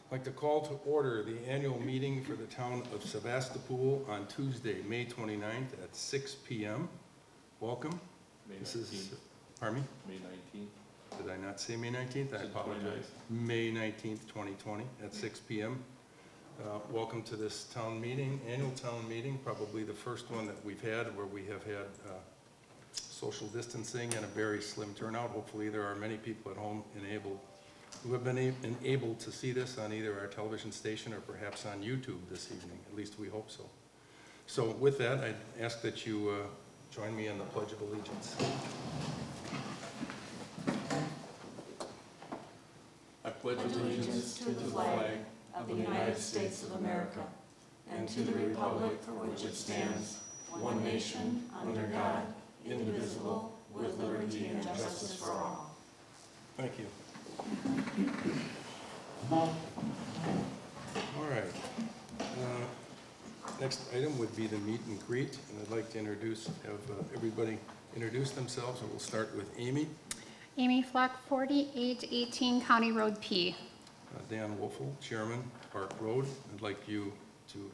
I'd like to call to order the annual meeting for the town of Sevastopol on Tuesday, May 29th at 6 p.m. Welcome. This is, pardon me? May 19th. Did I not say May 19th? I apologize. May 19th, 2020 at 6 p.m. Welcome to this town meeting, annual town meeting, probably the first one that we've had where we have had social distancing and a very slim turnout. Hopefully there are many people at home who have been able to see this on either our television station or perhaps on YouTube this evening. At least we hope so. So with that, I'd ask that you join me in the Pledge of Allegiance. I pledge allegiance to the flag of the United States of America and to the republic for which it stands, one nation, under God, indivisible, with liberty and justice for all. Thank you. All right. Next item would be the meet and greet, and I'd like to have everybody introduce themselves, and we'll start with Amy. Amy Fleck, 4818 County Road P. Dan Wolfel, Chairman, Park Road. I'd like you to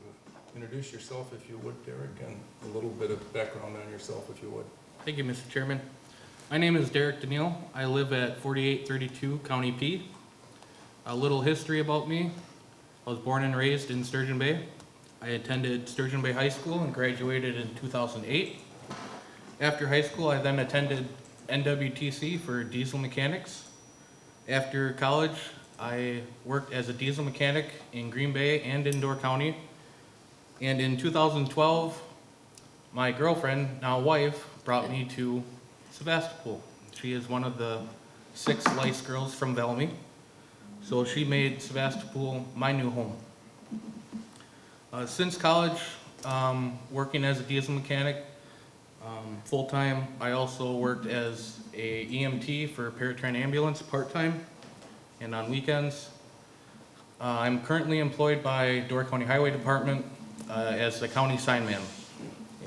introduce yourself, if you would, Derek, and a little bit of background on yourself, if you would. Thank you, Mr. Chairman. My name is Derek Daniil. I live at 4832 County P. A little history about me. I was born and raised in Sturgeon Bay. I attended Sturgeon Bay High School and graduated in 2008. After high school, I then attended NWTC for diesel mechanics. After college, I worked as a diesel mechanic in Green Bay and in Door County. And in 2012, my girlfriend, now wife, brought me to Sevastopol. She is one of the 6 Lice girls from Valmy. So she made Sevastopol my new home. Since college, working as a diesel mechanic, full-time, I also worked as a EMT for Paratran Ambulance part-time and on weekends. I'm currently employed by Door County Highway Department as the county signman,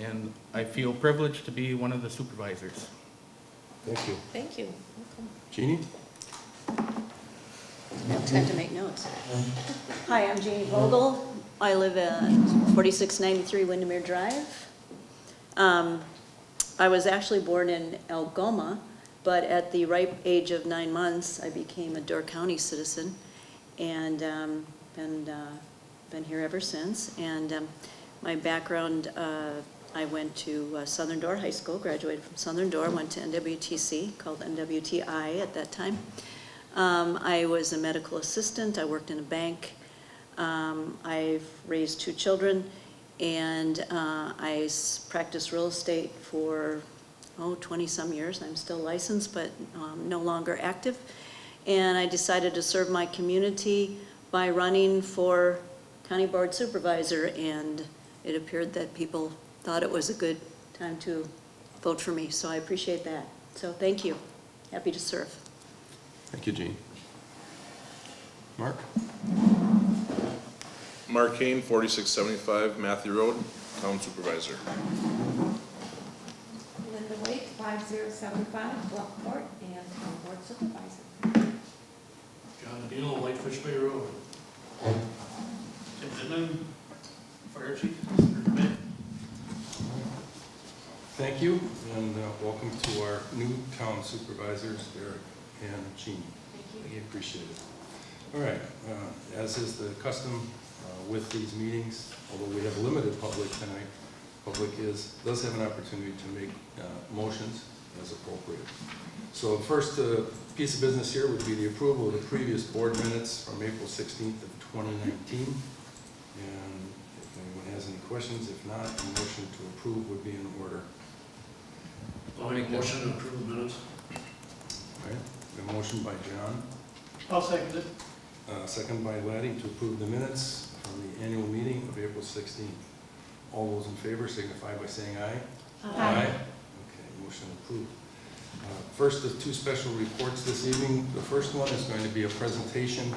and I feel privileged to be one of the supervisors. Thank you. Thank you. Welcome. Jeannie? I have time to make notes. Hi, I'm Jeannie Vogel. I live at 4693 Windermere Drive. I was actually born in Algoma, but at the ripe age of 9 months, I became a Door County citizen, and been here ever since. And my background, I went to Southern Door High School, graduated from Southern Door, went to NWTC, called NWTI at that time. I was a medical assistant. I worked in a bank. I've raised 2 children, and I practiced real estate for 20-some years. I'm still licensed, but no longer active. And I decided to serve my community by running for county board supervisor, and it appeared that people thought it was a good time to vote for me, so I appreciate that. So thank you. Happy to serve. Thank you, Jean. Mark? Mark Kane, 4675 Matthew Road, Town Supervisor. Linda Waite, 5075 Gulfport, and Town Board Supervisor. John Dino, Whitefish Bay Road. Tim Pittman, Fire Chief, Sturgeon Bay. Thank you, and welcome to our new town supervisors, Derek and Jean. Thank We appreciate it. All right, as is the custom with these meetings, although we have limited public tonight, public does have an opportunity to make motions as appropriate. So the first piece of business here would be the approval of the previous board minutes from April 16th of 2019. And if anyone has any questions, if not, a motion to approve would be in order. I'll make a motion to approve the minutes. All right, a motion by John, I'll second it. second by Laddie to approve the minutes from the annual meeting of April 16th. All those in favor signify by saying aye. Aye. Okay, motion approved. First of 2 special reports this evening. The first one is going to be a presentation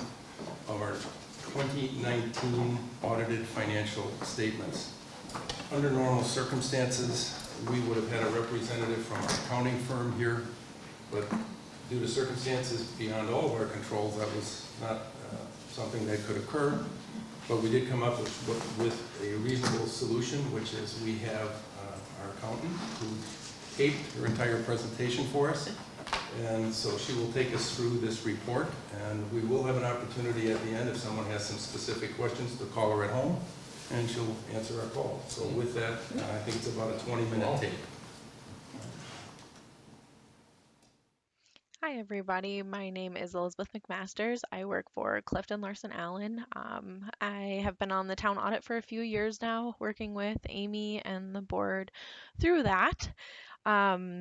of our 2019 audited financial statements. Under normal circumstances, we would have had a representative from our accounting firm here, but due to circumstances beyond all of our controls, that was not something that could occur, but we did come up with a reasonable solution, which is we have our accountant who taped her entire presentation for us, and so she will take us through this report, and we will have an opportunity at the end if someone has some specific questions to call her at home, and she'll answer our call. So with that, I think it's about a 20-minute tape. Hi everybody, my name is Elizabeth McMasters. I work for Clifton Larson Allen. I have been on the town audit for a few years now, working with Amy and the board through that.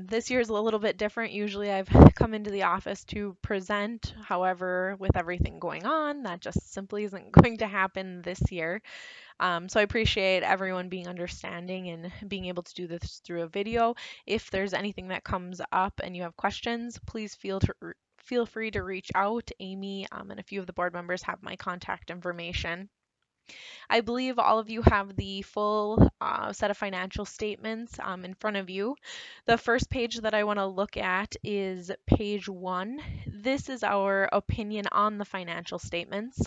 This year is a little bit different. Usually I've come into the office to present. However, with everything going on, that just simply isn't going to happen this year. So I appreciate everyone being understanding and being able to do this through a video. If there's anything that comes up and you have questions, please feel free to reach out. Amy and a few of the board members have my contact information. I believe all of you have the full set of financial statements in front of you. The first page that I want to look at is page 1. This is our opinion on the financial statements.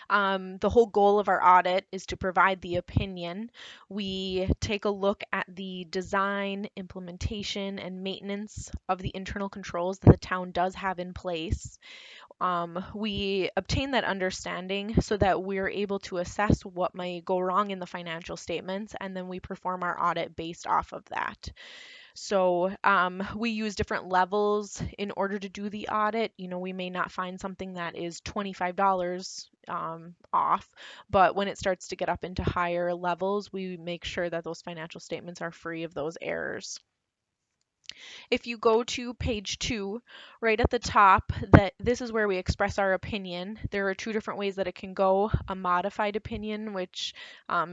The whole goal of our audit is to provide the opinion. We take a look at the design, implementation, and maintenance of the internal controls that the town does have in place. We obtain that understanding so that we're able to assess what might go wrong in the financial statements, and then we perform our audit based off of that. So we use different levels in order to do the audit. You know, we may not find something that is $25 off, but when it starts to get up into higher levels, we make sure that those financial statements are free of those errors. If you go to page 2, right at the top, this is where we express our opinion. There are 2 different ways that it can go: a modified opinion, which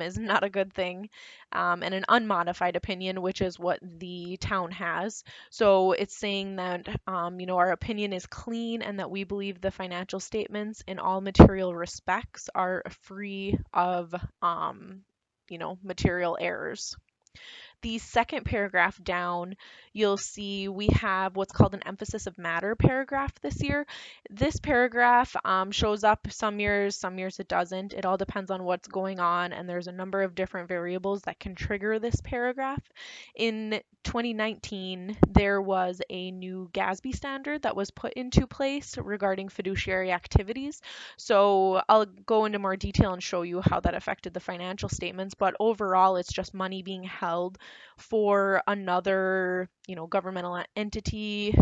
is not a good thing, and an unmodified opinion, which is what the town has. So it's saying that our opinion is clean and that we believe the financial statements in all material respects are free of material errors. The second paragraph down, you'll see we have what's called an emphasis of matter paragraph this year. This paragraph shows up some years it doesn't. It all depends on what's going on, and there's a number of different variables that can trigger this paragraph. In 2019, there was a new GASB standard that was put into place regarding fiduciary activities. So I'll go into more detail and show you how that affected the financial statements, but overall it's just money being held for another governmental entity,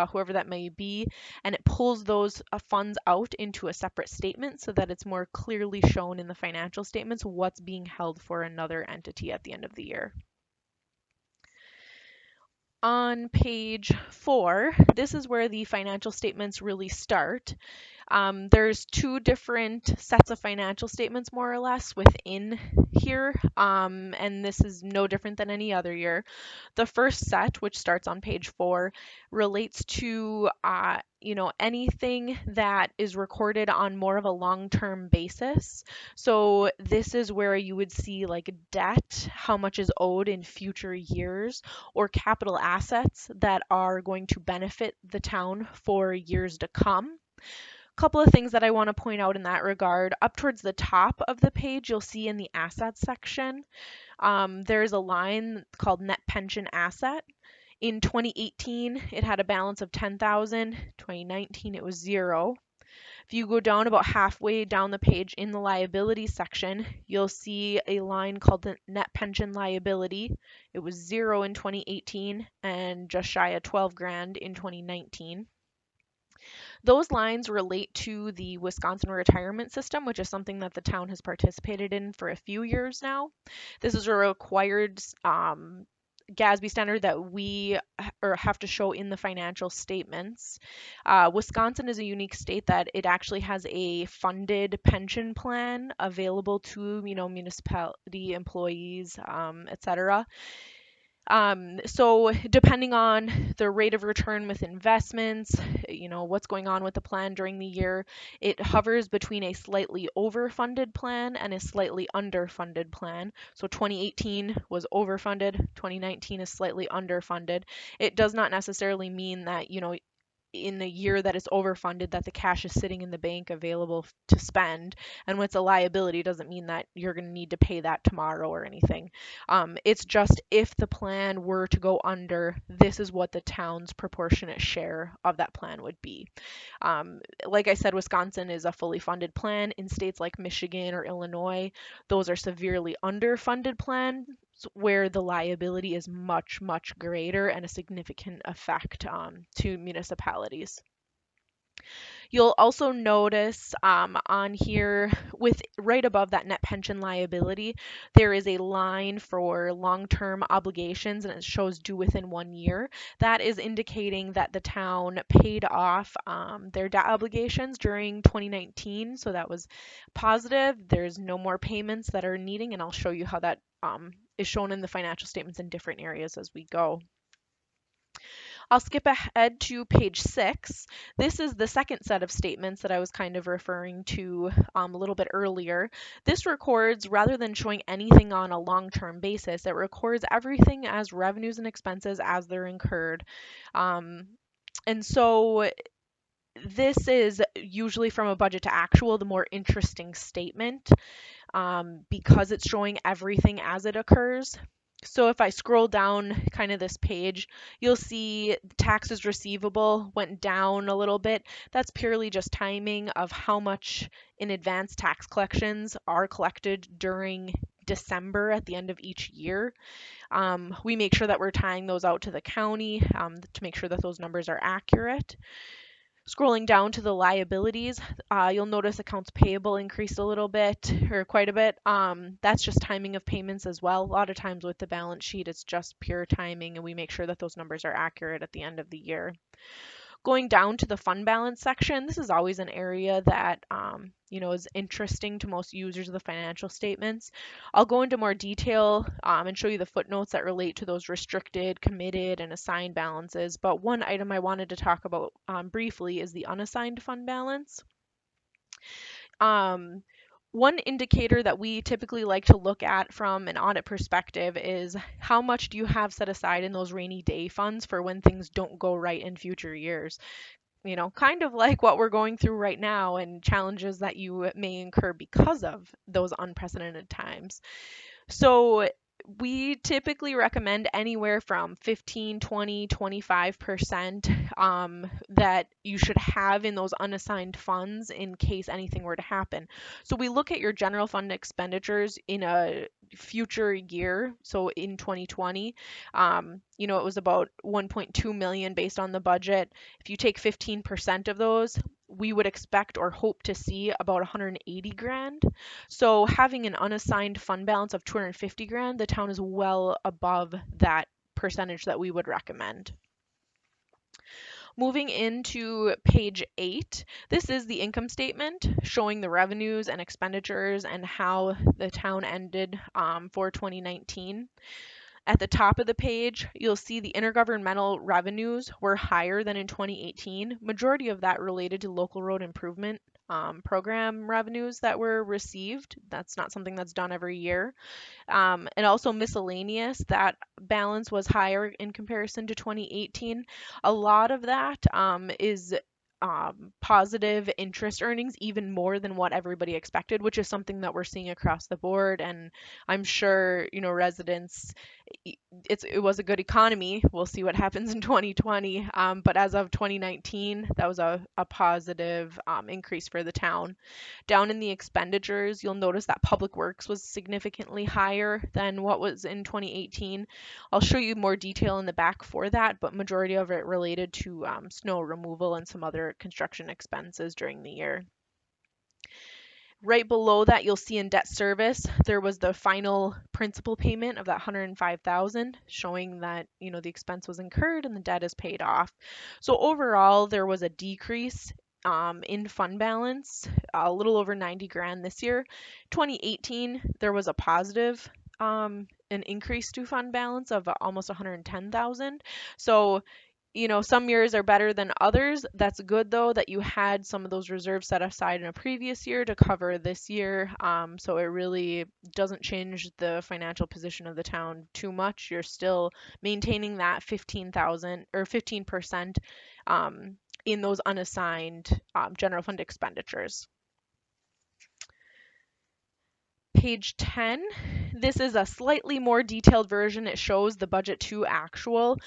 whoever that may be, and it pulls those funds out into a separate statement so that it's more clearly shown in the financial statements what's being held for another entity at the end of the year. On page 4, this is where the financial statements really start. There's 2 different sets of financial statements, more or less, within here, and this is no different than any other year. The first set, which starts on page 4, relates to anything that is recorded on more of a long-term basis. So this is where you would see like debt, how much is owed in future years, or capital assets that are going to benefit the town for years to come. Couple of things that I want to point out in that regard. Up towards the top of the page, you'll see in the assets section, there's a line called net pension asset. In 2018, it had a balance of $10,000. 2019, it was 0. If you go down about halfway down the page in the liability section, you'll see a line called the net pension liability. It was 0 in 2018 and just shy of 12 grand in 2019. Those lines relate to the Wisconsin retirement system, which is something that the town has participated in for a few years now. This is a required GASB standard that we have to show in the financial statements. Wisconsin is a unique state that it actually has a funded pension plan available to municipality employees, etc. So depending on the rate of return with investments, what's going on with the plan during the year, it hovers between a slightly overfunded plan and a slightly underfunded plan. So 2018 was overfunded, 2019 is slightly underfunded. It does not necessarily mean that, in a year that it's overfunded, that the cash is sitting in the bank available to spend. And when it's a liability, doesn't mean that you're going to need to pay that tomorrow or anything. It's just if the plan were to go under, this is what the town's proportionate share of that plan would be. Like I said, Wisconsin is a fully funded plan. In states like Michigan or Illinois, those are severely underfunded plans where the liability is much, much greater and a significant effect to municipalities. You'll also notice on here, with right above that net pension liability, there is a line for long-term obligations, and it shows due within 1 year. That is indicating that the town paid off their debt obligations during 2019, so that was positive. There's no more payments that are needing, and I'll show you how that is shown in the financial statements in different areas as we go. I'll skip ahead to page 6. This is the second set of statements that I was kind of referring to a little bit earlier. This records, rather than showing anything on a long-term basis, it records everything as revenues and expenses as they're incurred. And so this is usually from a budget to actual, the more interesting statement, because it's showing everything as it occurs. So if I scroll down kind of this page, you'll see taxes receivable went down a little bit. That's purely just timing of how much in advance tax collections are collected during December at the end of each year. We make sure that we're tying those out to the county to make sure that those numbers are accurate. Scrolling down to the liabilities, you'll notice accounts payable increased a little bit, or quite a bit. That's just timing of payments as well. A lot of times with the balance sheet, it's just pure timing, and we make sure that those numbers are accurate at the end of the year. Going down to the fund balance section, this is always an area that is interesting to most users of the financial statements. I'll go into more detail and show you the footnotes that relate to those restricted, committed, and assigned balances. But one item I wanted to talk about briefly is the unassigned fund balance. One indicator that we typically like to look at from an audit perspective is how much do you have set aside in those rainy day funds for when things don't go right in future years. Kind of like what we're going through right now and challenges that you may incur because of those unprecedented times. So we typically recommend anywhere from 15, 20, 25% that you should have in those unassigned funds in case anything were to happen. So we look at your general fund expenditures in a future year. So in 2020, it was about 1.2 million based on the budget. If you take 15% of those, we would expect or hope to see about 180 grand. So having an unassigned fund balance of 250 grand, the town is well above that percentage that we would recommend. Moving into page 8, this is the income statement showing the revenues and expenditures and how the town ended for 2019. At the top of the page, you'll see the intergovernmental revenues were higher than in 2018. Majority of that related to local road improvement program revenues that were received. That's not something that's done every year. And also miscellaneous, that balance was higher in comparison to 2018. A lot of that is positive interest earnings, even more than what everybody expected, which is something that we're seeing across the board. And I'm sure, residents, it was a good economy. We'll see what happens in 2020. But as of 2019, that was a positive increase for the town. Down in the expenditures, you'll notice that public works was significantly higher than what was in 2018. I'll show you more detail in the back for that, but majority of it related to snow removal and some other construction expenses during the year. Right below that, you'll see in debt service, there was the final principal payment of that $105,000, showing that, the expense was incurred and the debt is paid off. So overall, there was a decrease in fund balance, a little over 90 grand this year. 2018, there was a positive, an increase to fund balance of almost 110,000. So some years are better than others. That's good, though, that you had some of those reserves set aside in a previous year to cover this year. So it really doesn't change the financial position of the town too much. You're still maintaining that 15,000 or 15% in those unassigned general fund expenditures. Page 10, this is a slightly more detailed version. It shows the budget to actual.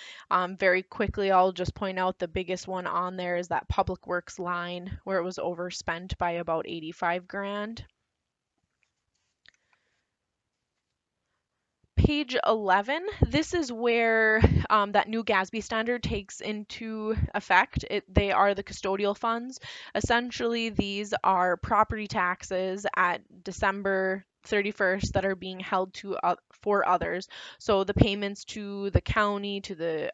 Very quickly, I'll just point out the biggest one on there is that public works line where it was overspent by about 85 grand. Page 11, this is where that new GASB standard takes into effect. They are the custodial funds. Essentially, these are property taxes at December 31st that are being held to for others. So the payments to the county, to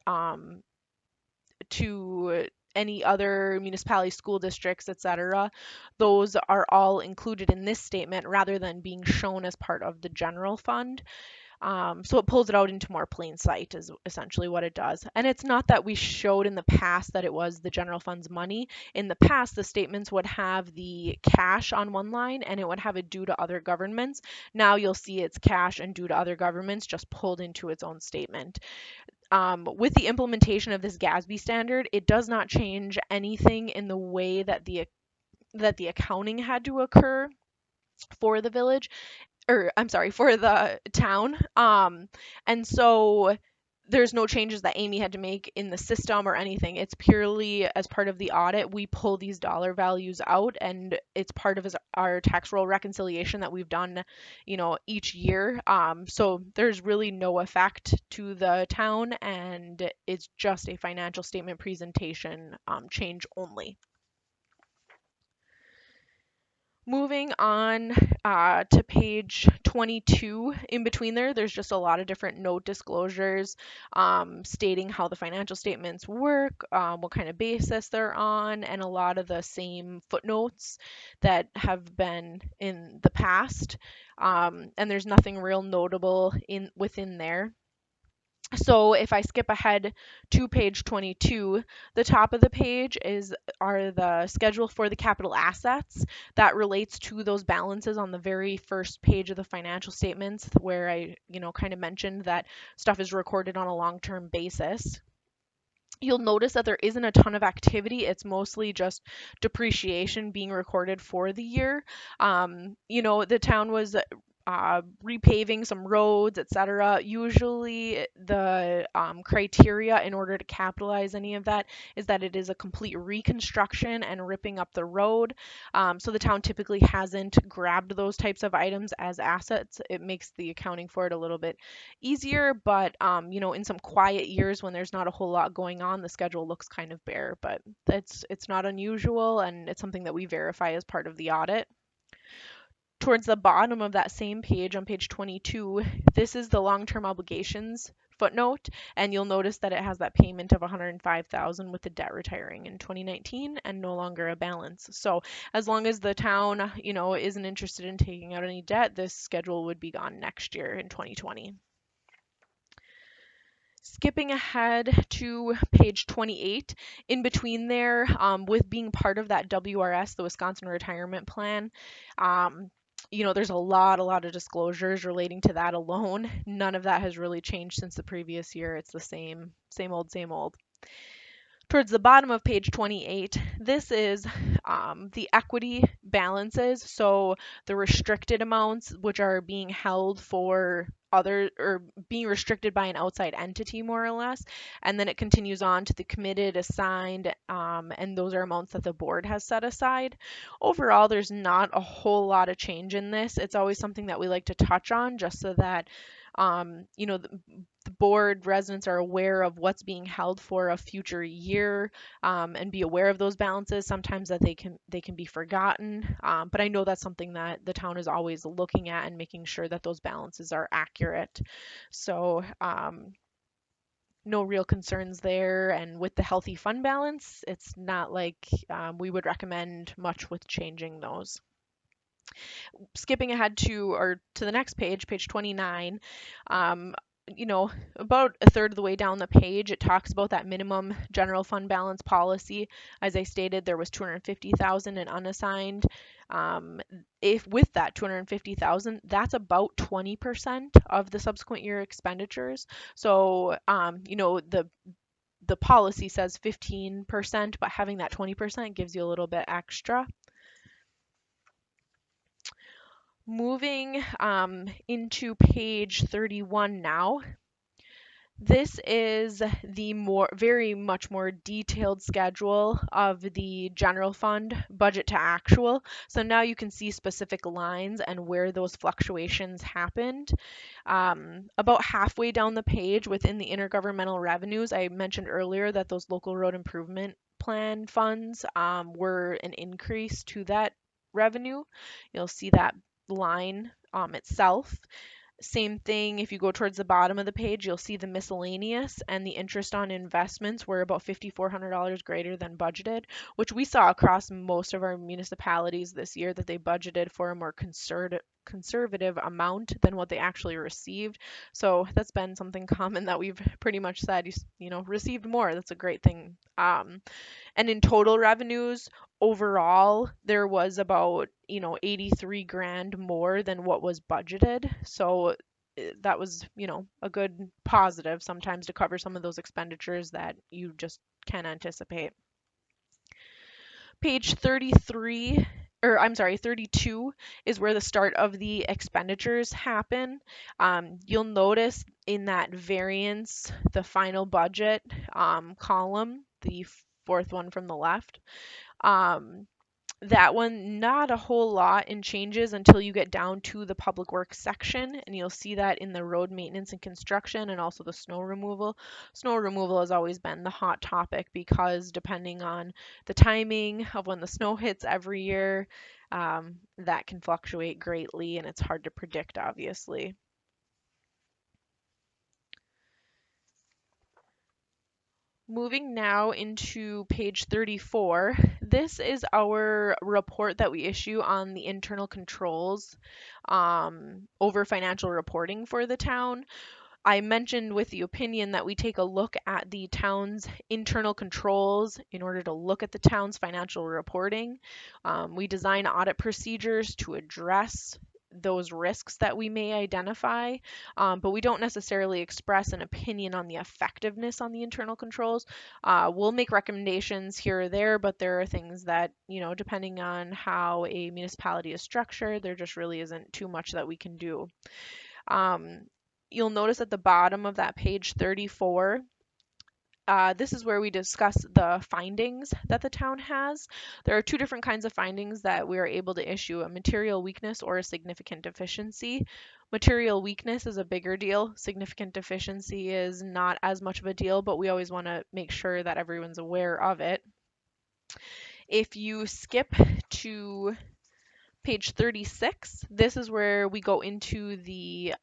any other municipality, school districts, etc., those are all included in this statement rather than being shown as part of the general fund. So it pulls it out into more plain sight is essentially what it does. And it's not that we showed in the past that it was the general fund's money. In the past, the statements would have the cash on one line and it would have it due to other governments. Now you'll see it's cash and due to other governments just pulled into its own statement. With the implementation of this GASB standard, it does not change anything in the way that the accounting had to occur for the village. Or I'm sorry, for the town. And so there's no changes that Amy had to make in the system or anything. It's purely as part of the audit, we pull these dollar values out and it's part of our tax roll reconciliation that we've done, each year. So there's really no effect to the town and it's just a financial statement presentation change only. Moving on to page 22, in between there's just a lot of different note disclosures stating how the financial statements work, what kind of basis they're on, and a lot of the same footnotes that have been in the past. And there's nothing real notable within there. So if I skip ahead to page 22, the top of the page are the schedule for the capital assets that relates to those balances on the very first page of the financial statements where I, kind of mentioned that stuff is recorded on a long-term basis. You'll notice that there isn't a ton of activity. It's mostly just depreciation being recorded for the year. The town was repaving some roads, etc. Usually the criteria in order to capitalize any of that is that it is a complete reconstruction and ripping up the road. So the town typically hasn't grabbed those types of items as assets. It makes the accounting for it a little bit easier, but in some quiet years when there's not a whole lot going on, the schedule looks kind of bare, but it's not unusual and it's something that we verify as part of the audit. Towards the bottom of that same page, on page 22, this is the long-term obligations footnote, and you'll notice that it has that payment of $105,000 with the debt retiring in 2019 and no longer a balance. So as long as the town, isn't interested in taking out any debt, this schedule would be gone next year in 2020. Skipping ahead to page 28, in between there, with being part of that WRS, the Wisconsin Retirement Plan, there's a lot of disclosures relating to that alone. None of that has really changed since the previous year. It's the same old. Towards the bottom of page 28, this is the equity balances. So the restricted amounts, which are being held for being restricted by an outside entity, more or less. And then it continues on to the committed, assigned, and those are amounts that the board has set aside. Overall, there's not a whole lot of change in this. It's always something that we like to touch on just so that the board residents are aware of what's being held for a future year and be aware of those balances. Sometimes that they can be forgotten, but I know that's something that the town is always looking at and making sure that those balances are accurate. So no real concerns there. And with the healthy fund balance, it's not like we would recommend much with changing those. Skipping ahead to the next page, page 29, about a third of the way down the page, it talks about that minimum general fund balance policy. As I stated, there was $250,000 in unassigned. If with that $250,000, that's about 20% of the subsequent year expenditures. So, the policy says 15%, but having that 20% gives you a little bit extra. Moving into page 31 now. This is the very much more detailed schedule of the general fund budget to actual. So now you can see specific lines and where those fluctuations happened. About halfway down the page within the intergovernmental revenues, I mentioned earlier that those local road improvement plan funds were an increase to that revenue. You'll see that line itself. Same thing, if you go towards the bottom of the page, you'll see the miscellaneous and the interest on investments were about $5,400 greater than budgeted, which we saw across most of our municipalities this year, that they budgeted for a more conservative amount than what they actually received. So that's been something common that we've pretty much said, received more. That's a great thing. And in total revenues, overall, there was about, 83 grand more than what was budgeted. So that was, a good positive sometimes to cover some of those expenditures that you just can't anticipate. Page 32 is where the start of the expenditures happen. You'll notice in that variance, the final budget column, the fourth one from the left, that one, not a whole lot in changes until you get down to the public works section, and you'll see that in the road maintenance and construction and also the snow removal. Snow removal has always been the hot topic because depending on the timing of when the snow hits every year, that can fluctuate greatly and it's hard to predict, obviously. Moving now into page 34, this is our report that we issue on the internal controls over financial reporting for the town. I mentioned with the opinion that we take a look at the town's internal controls in order to look at the town's financial reporting. We design audit procedures to address those risks that we may identify, but we don't necessarily express an opinion on the effectiveness on the internal controls. We'll make recommendations here or there, but there are things that, depending on how a municipality is structured, there just really isn't too much that we can do. You'll notice at the bottom of that page 34, this is where we discuss the findings that the town has. There are two different kinds of findings that we are able to issue: a material weakness or a significant deficiency. Material weakness is a bigger deal. Significant deficiency is not as much of a deal, but we always want to make sure that everyone's aware of it. If you skip to page 36, this is where we go into the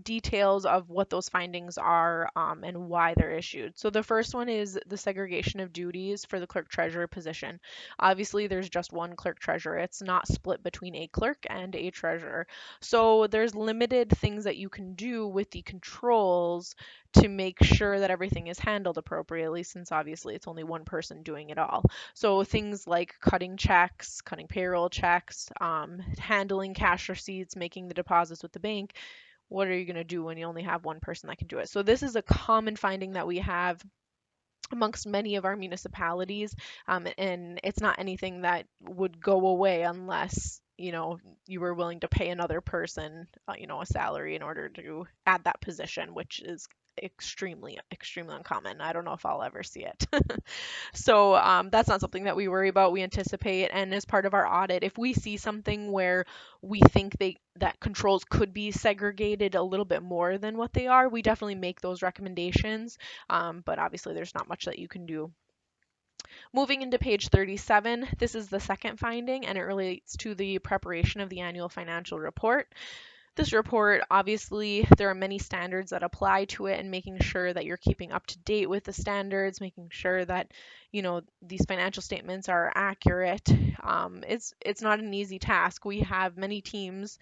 details of what those findings are and why they're issued. So the first one is the segregation of duties for the clerk treasurer position. Obviously, there's just one clerk treasurer. It's not split between a clerk and a treasurer. So there's limited things that you can do with the controls to make sure that everything is handled appropriately, since obviously it's only one person doing it all. So things like cutting checks, cutting payroll checks, handling cash receipts, making the deposits with the bank. What are you going to do when you only have one person that can do it? So this is a common finding that we have amongst many of our municipalities, and it's not anything that would go away unless you were willing to pay another person a salary in order to add that position, which is extremely uncommon. I don't know if I'll ever see it. So that's not something that we worry about. We anticipate, and as part of our audit, if we see something where we think that controls could be segregated a little bit more than what they are, we definitely make those recommendations, but obviously there's not much that you can do. Moving into page 37, this is the second finding, and it relates to the preparation of the annual financial report. This report, obviously, there are many standards that apply to it, and making sure that you're keeping up to date with the standards, making sure that, these financial statements are accurate. It's not an easy task. We have many teams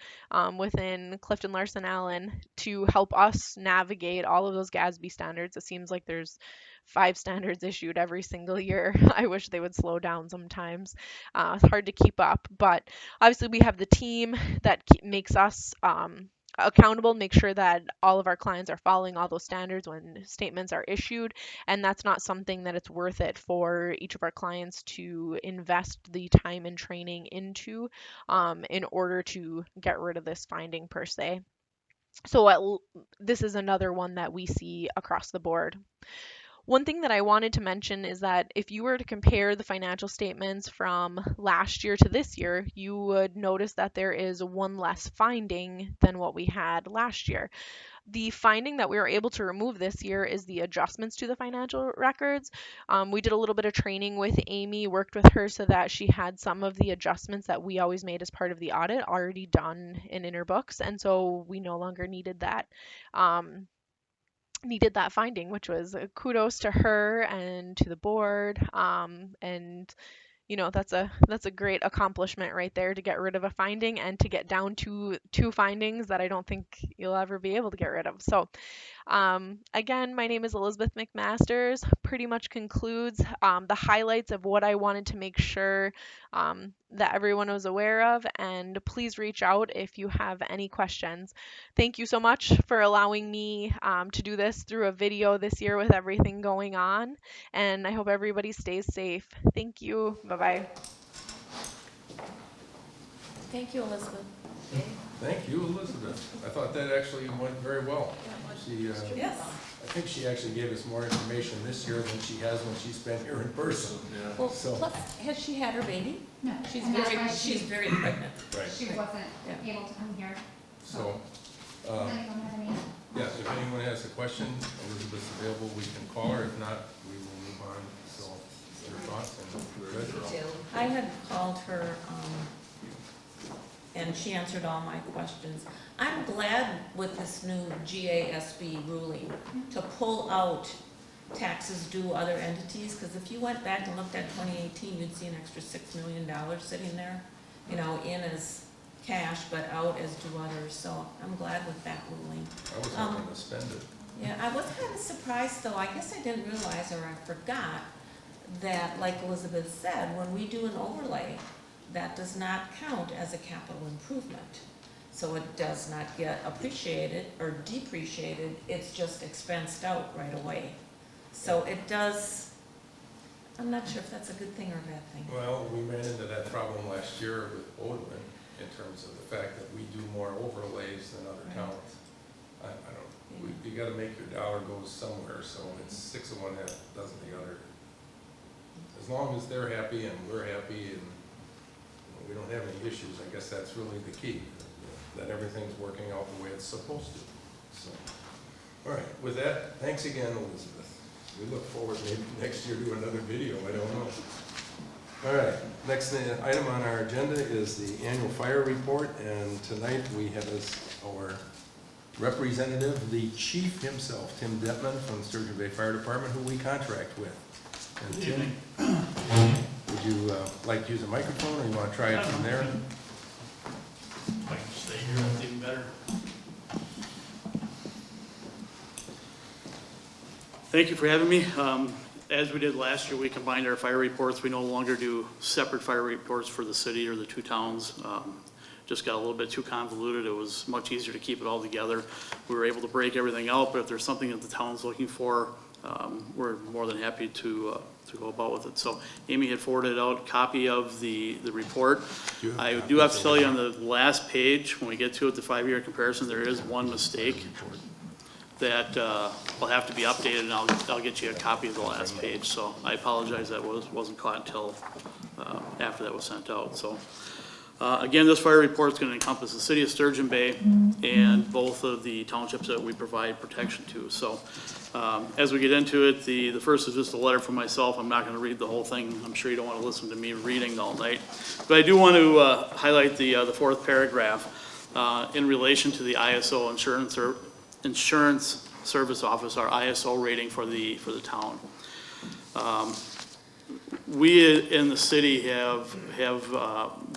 within Clifton Larson Allen to help us navigate all of those GASB standards. It seems like there's 5 standards issued every single year. I wish they would slow down sometimes. It's hard to keep up, but obviously we have the team that makes us accountable, make sure that all of our clients are following all those standards when statements are issued, and that's not something that it's worth it for each of our clients to invest the time and training into in order to get rid of this finding per se. So this is another one that we see across the board. One thing that I wanted to mention is that if you were to compare the financial statements from last year to this year, you would notice that there is one less finding than what we had last year. The finding that we were able to remove this year is the adjustments to the financial records. We did a little bit of training with Amy, worked with her so that she had some of the adjustments that we always made as part of the audit already done in her books, and so we no longer needed that. Needed that finding, which was kudos to her and to the board. And you know, that's a great accomplishment right there, to get rid of a finding and to get down to 2 findings that I don't think you'll ever be able to get rid of. So again, my name is Elizabeth McMasters. Pretty much concludes the highlights of what I wanted to make sure that everyone was aware of, and please reach out if you have any questions. Thank you so much for allowing me to do this through a video this year with everything going on, and I hope everybody stays safe. Thank you. Bye-bye. Thank you, Elizabeth. Thank you, Elizabeth. I thought that actually went very well. She, Yes. I think she actually gave us more information this year than she has when she's been here in person. Well, So- plus, has she had her baby? No. She's and that's very, why she's very pregnant. Right. She wasn't Yeah. able to come here. So, Does anyone have any? yes, if anyone has a question, Elizabeth's available, we can call her. If not, we will move on. So, your thoughts and good? I had called her, and she answered all my questions. I'm glad with this new GASB ruling to pull out taxes due other entities, because if you went back and looked at 2018, you'd see an extra $6 million sitting there, you know, in as cash, but out as due others. So I'm glad with that ruling. I was hoping to spend it. Yeah, I was kind of surprised though. I guess I didn't realize, or I forgot, that like Elizabeth said, when we do an overlay, that does not count as a capital improvement. So it does not get appreciated or depreciated, it's just expensed out right away. So it does, I'm not sure if that's a good thing or a bad thing. Well, we ran into that problem last year with Odin in terms of the fact that we do more overlays than other towns. I don't, you gotta make your dollar go somewhere, so it's 6 of one, half dozen the other. As long as they're happy and we're happy and we don't have any issues, I guess that's really the key, that everything's working out the way it's supposed to. So, all right, with that, thanks again, Elizabeth. We look forward maybe next year to another video, I don't know. All right, next item on our agenda is the annual fire report, and tonight we have as our representative, the chief himself, Tim Detman from Sturgeon Bay Fire Department, who we contract with. And Tim, would you like to use a microphone, or you want to try it from there? I can stay here, that's even better. Thank you for having me. As we did last year, we combined our fire reports. We no longer do separate fire reports for the city or the 2 towns. Just got a little bit too convoluted. It was much easier to keep it all together. We were able to break everything out, but if there's something that the town's looking for, we're more than happy to go about with it. So Amy had forwarded out a copy of the report. I do have to tell you on the last page, when we get to it, the 5-year comparison, there is one mistake that will have to be updated, and I'll get you a copy of the last page. So I apologize that wasn't caught until after that was sent out. So again, this fire report is going to encompass the city of Sturgeon Bay and both of the townships that we provide protection to. So as we get into it, the first is just a letter from myself. I'm not going to read the whole thing. I'm sure you don't want to listen to me reading all night. But I do want to highlight the 4th paragraph in relation to the ISO Insurance Service Office, our ISO rating for the town. We in the city have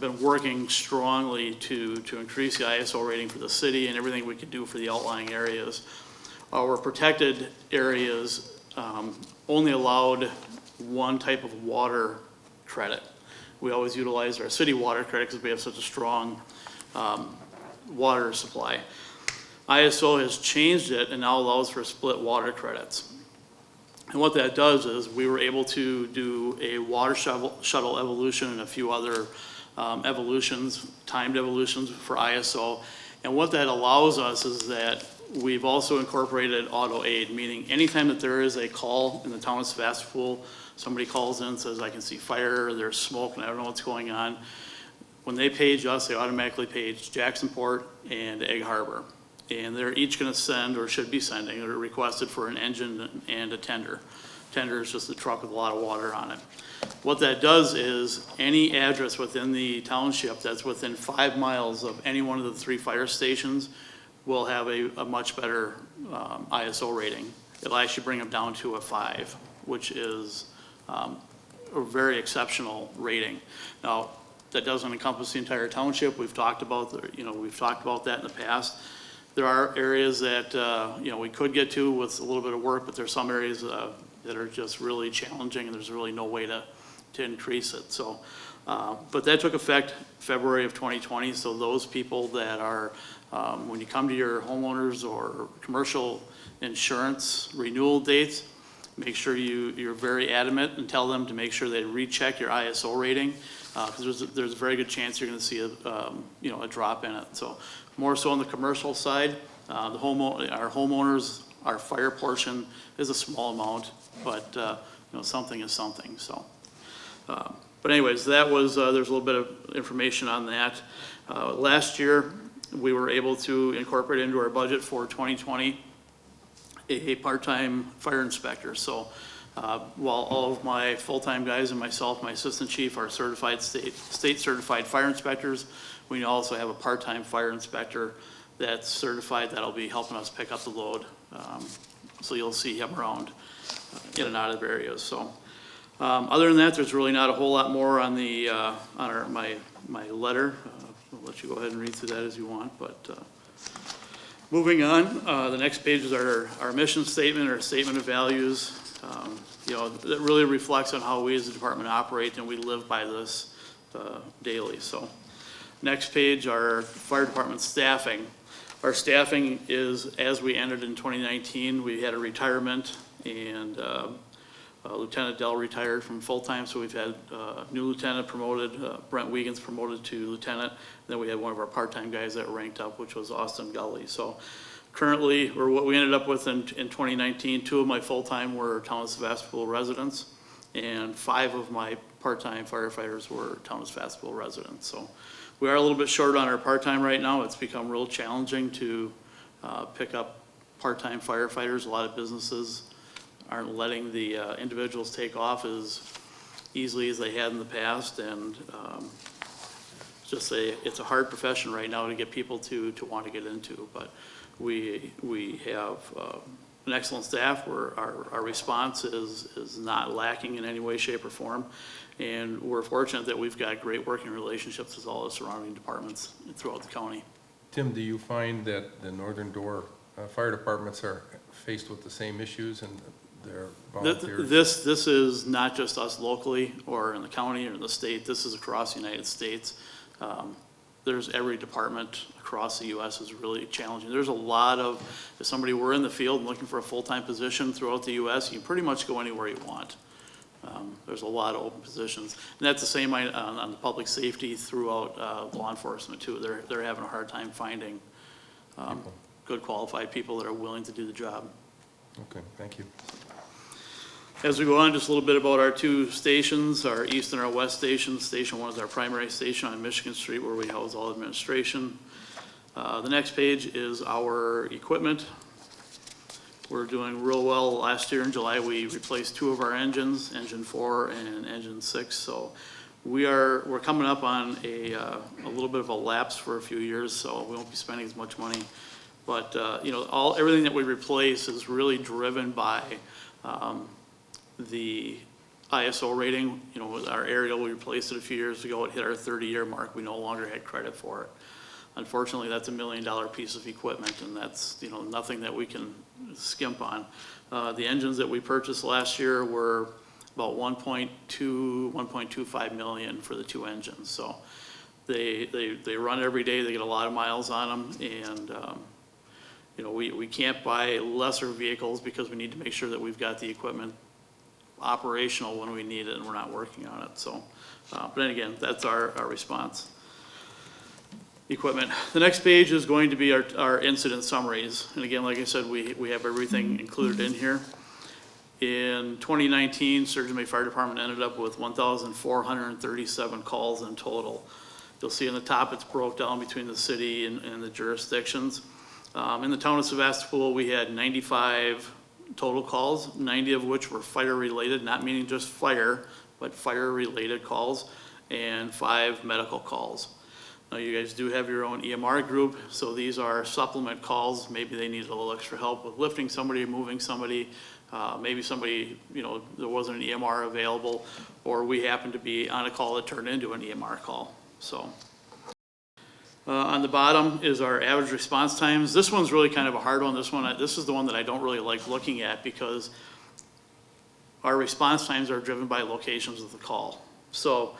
been working strongly to increase the ISO rating for the city and everything we could do for the outlying areas. Our protected areas only allowed one type of water credit. We always utilize our city water credit because we have such a strong water supply. ISO has changed it and now allows for split water credits. And what that does is we were able to do a water shuttle evolution and a few other evolutions, timed evolutions for ISO. And what that allows us is that we've also incorporated auto aid, meaning anytime that there is a call in the town of Sevastopol, somebody calls in and says, I can see fire, there's smoke, and I don't know what's going on. When they page us, they automatically page Jacksonport and Egg Harbor. And they're each gonna send, or should be sending, or requested for an engine and a tender. Tender is just a truck with a lot of water on it. What that does is any address within the township that's within 5 miles of any one of the 3 fire stations will have a much better ISO rating. It'll actually bring them down to a 5, which is a very exceptional rating. Now, that doesn't encompass the entire township. We've talked about we've talked about that in the past. There are areas that we could get to with a little bit of work, but there's some areas that are just really challenging, and there's really no way to increase it. So, but that took effect February of 2020. So those people that are, when you come to your homeowners or commercial insurance renewal dates, make sure you're very adamant and tell them to make sure they recheck your ISO rating, because there's a very good chance you're going to see a drop in it. So more so on the commercial side, our homeowners, our fire portion is a small amount, but something is something. So, but anyways, that was there's a little bit of information on that. Last year, we were able to incorporate into our budget for 2020 a part-time fire inspector. So while all of my full-time guys and myself, my assistant chief, are certified state certified fire inspectors, we also have a part-time fire inspector that's certified that'll be helping us pick up the load. So you'll see him around in and out of areas. So other than that, there's really not a whole lot more on the my letter. I'll let you go ahead and read through that as you want. But moving on, the next page is our mission statement, our statement of values. That really reflects on how we as a department operate, and we live by this daily. So next page, our fire department staffing. Our staffing is, as we entered in 2019, we had a retirement, and Lieutenant Dell retired from full-time, so we've had a new lieutenant promoted, Brent Wiegans promoted to lieutenant, and then we had one of our part-time guys that ranked up, which was Austin Gully. So currently, or what we ended up with in 2019, 2 of my full-time were town of Sevastopol residents, and 5 of my part-time firefighters were town of Sevastopol residents. So we are a little bit short on our part-time right now. It's become real challenging to pick up part-time firefighters. A lot of businesses aren't letting the individuals take off as easily as they had in the past, and it's a hard profession right now to get people to want to get into. But we have an excellent staff where our response is not lacking in any way, shape, or form. And we're fortunate that we've got great working relationships with all the surrounding departments throughout the county. Tim, do you find that the Northern Door fire departments are faced with the same issues and their volunteers? This is not just us locally or in the county or in the state. This is across the United States. There's every department across the U.S. is really challenging. There's a lot of, if somebody were in the field and looking for a full-time position throughout the U.S., you can pretty much go anywhere you want. There's a lot of open positions. And that's the same on the public safety throughout law enforcement too. They're having a hard time finding good qualified people that are willing to do the job. Okay, thank you. As we go on, just a little bit about our 2 stations, our east and our west stations. Station 1 is our primary station on Michigan Street where we house all administration. The next page is our equipment. We're doing real well. Last year in July, we replaced 2 of our engines, engine 4 and engine 6. So we're coming up on a little bit of a lapse for a few years, so we won't be spending as much money. But everything that we replace is really driven by the ISO rating. With our aerial, we replaced it a few years ago. It hit our 30-year mark. We no longer had credit for it. Unfortunately, that's $1 million piece of equipment, and that's nothing that we can skimp on. The engines that we purchased last year were about 1.25 million for the 2 engines. So they run every day. They get a lot of miles on them, and you know, we can't buy lesser vehicles because we need to make sure that we've got the equipment operational when we need it and we're not working on it. So, but then again, that's our response. Equipment. The next page is going to be our incident summaries. And again, like I said, we have everything included in here. In 2019, Sturgeon Bay Fire Department ended up with 1,437 calls in total. You'll see in the top it's broke down between the city and the jurisdictions. In the town of Sevastopol, we had 95 total calls, 90 of which were fire related, not meaning just fire, but fire related calls, and 5 medical calls. Now you guys do have your own EMR group, so these are supplement calls. Maybe they need a little extra help with lifting somebody, moving somebody, maybe somebody, you know, there wasn't an EMR available, or we happened to be on a call that turned into an EMR call. So on the bottom is our average response times. This one's really kind of a hard one. This is the one that I don't really like looking at because our response times are driven by locations of the call. So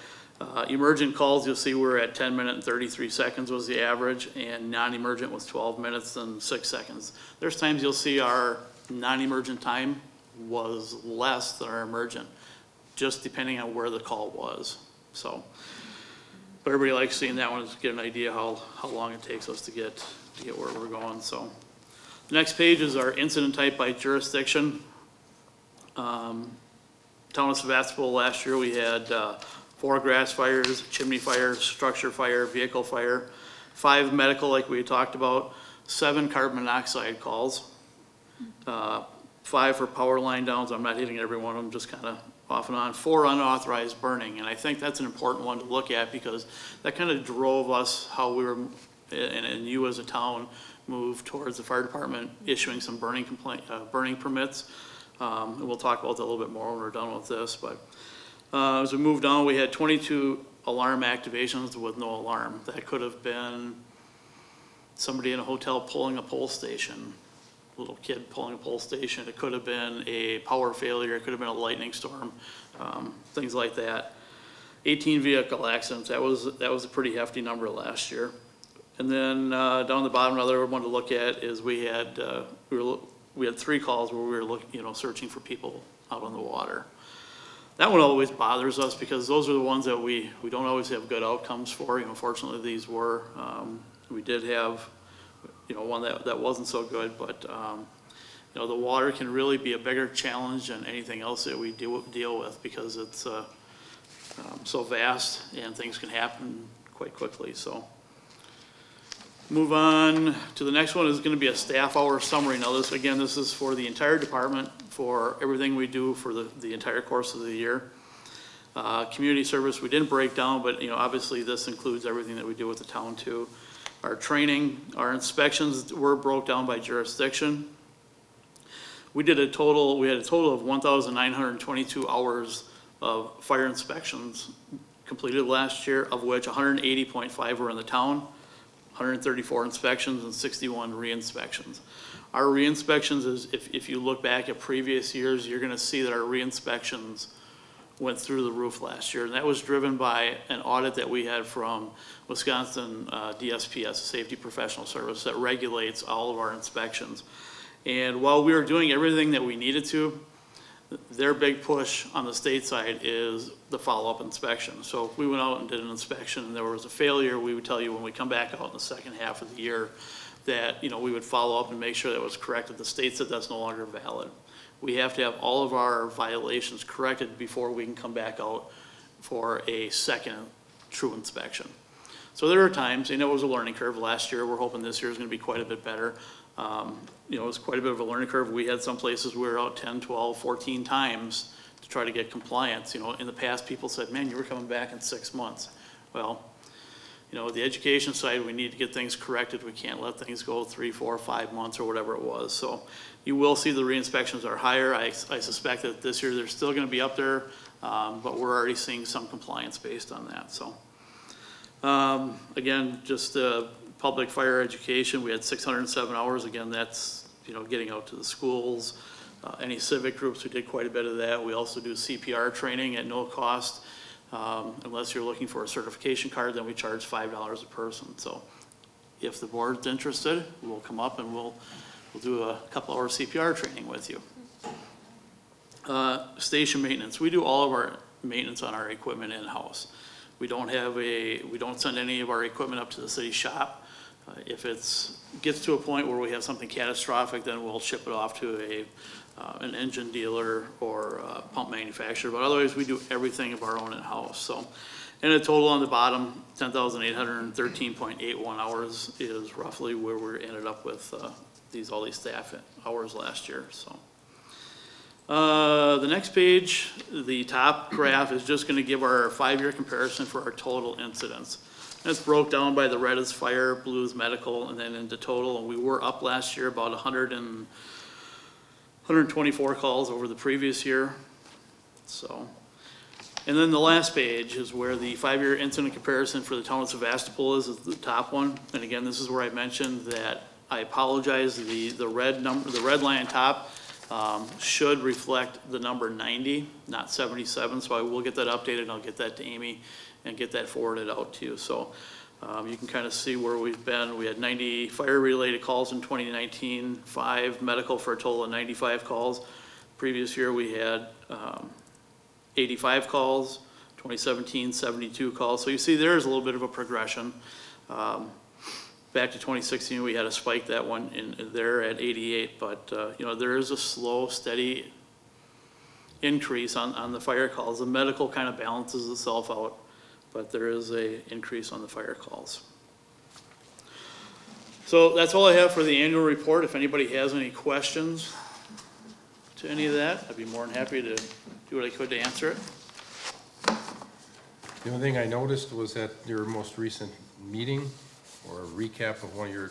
emergent calls, you'll see we're at 10 minutes and 33 seconds was the average, and non-emergent was 12 minutes and 6 seconds. There's times you'll see our non-emergent time was less than our emergent, just depending on where the call was. So, but everybody likes seeing that one to get an idea how long it takes us to get where we're going. So, the next page is our incident type by jurisdiction. Town of Sevastopol last year we had 4 grass fires, chimney fire, structure fire, vehicle fire, 5 medical like we talked about, 7 carbon monoxide calls, 5 for power line downs. I'm not hitting every one of them, just kind of off and on. 4 unauthorized burning, and I think that's an important one to look at because that kind of drove us how we were, and you as a town moved towards the fire department issuing some burning permits. And we'll talk about that a little bit more when we're done with this, but as we moved on, we had 22 alarm activations with no alarm. That could have been somebody in a hotel pulling a pole station, a little kid pulling a pole station. It could have been a power failure. It could have been a lightning storm, things like that. 18 vehicle accidents. That was a pretty hefty number last year. And then down the bottom, another one to look at is we had 3 calls where we were searching for people out on the water. That one always bothers us because those are the ones that we don't always have good outcomes for. Fortunately these were. We did have, one that wasn't so good, but the water can really be a bigger challenge than anything else that we deal with because it's so vast and things can happen quite quickly. So move on to the next one is going to be a staff hour summary. Now this is for the entire department for everything we do for the entire course of the year. Community service we didn't break down, but obviously this includes everything that we do with the town too. Our training, our inspections were broke down by jurisdiction. We had a total of 1,922 hours of fire inspections completed last year, of which 180.5 were in the town, 134 inspections and 61 re-inspections. Our re-inspections is, if you look back at previous years, you're gonna see that our re-inspections went through the roof last year. And that was driven by an audit that we had from Wisconsin DSPS, a safety professional service that regulates all of our inspections. And while we were doing everything that we needed to, their big push on the state side is the follow-up inspection. So if we went out and did an inspection and there was a failure, we would tell you when we come back out in the second half of the year that we would follow up and make sure that it was corrected. The state said that's no longer valid. We have to have all of our violations corrected before we can come back out for a second true inspection. So there are times, it was a learning curve last year. We're hoping this year is going to be quite a bit better. It was quite a bit of a learning curve. We had some places we were out 10, 12, 14 times to try to get compliance. In the past, people said, man, you were coming back in 6 months. Well, the education side, we need to get things corrected. We can't let things go 3, 4, 5 months or whatever it was. So you will see the re-inspections are higher. I suspect that this year they're still going to be up there, but we're already seeing some compliance based on that. So again, just public fire education, we had 607 hours. Again, that's getting out to the schools, any civic groups. We did quite a bit of that. We also do CPR training at no cost. Unless you're looking for a certification card, then we charge $5 a person. So if the board's interested, we'll come up and we'll do a couple hour CPR training with you. Station maintenance. We do all of our maintenance on our equipment in-house. We don't send any of our equipment up to the city shop. If gets to a point where we have something catastrophic, then we'll ship it off to an engine dealer or a pump manufacturer. But otherwise, we do everything of our own in-house. So, and a total on the bottom, 10,813.81 hours is roughly where we ended up with all these staff hours last year. So. The next page, the top graph is just going to give our 5-year comparison for our total incidents. And it's broke down by the red is fire, blue is medical, and then into total. And we were up last year about 124 calls over the previous year. So, and then the last page is where the 5-year incident comparison for the town of Sevastopol is the top one. And again, this is where I mentioned that I apologize. The red line on top should reflect the number 90, not 77. So I will get that updated and I'll get that to Amy and get that forwarded out to you. So you can kind of see where we've been. We had 90 fire-related calls in 2019, 5 medical for a total of 95 calls. Previous year we had 85 calls, 2017, 72 calls. So you see there's a little bit of a progression. Back to 2016, we had a spike that one in there at 88, but you know, there is a slow, steady increase on the fire calls. The medical kind of balances itself out, but there is a increase on the fire calls. So that's all I have for the annual report. If anybody has any questions to any of that, I'd be more than happy to do what I could to answer it. The only thing I noticed was at your most recent meeting, or a recap of one of your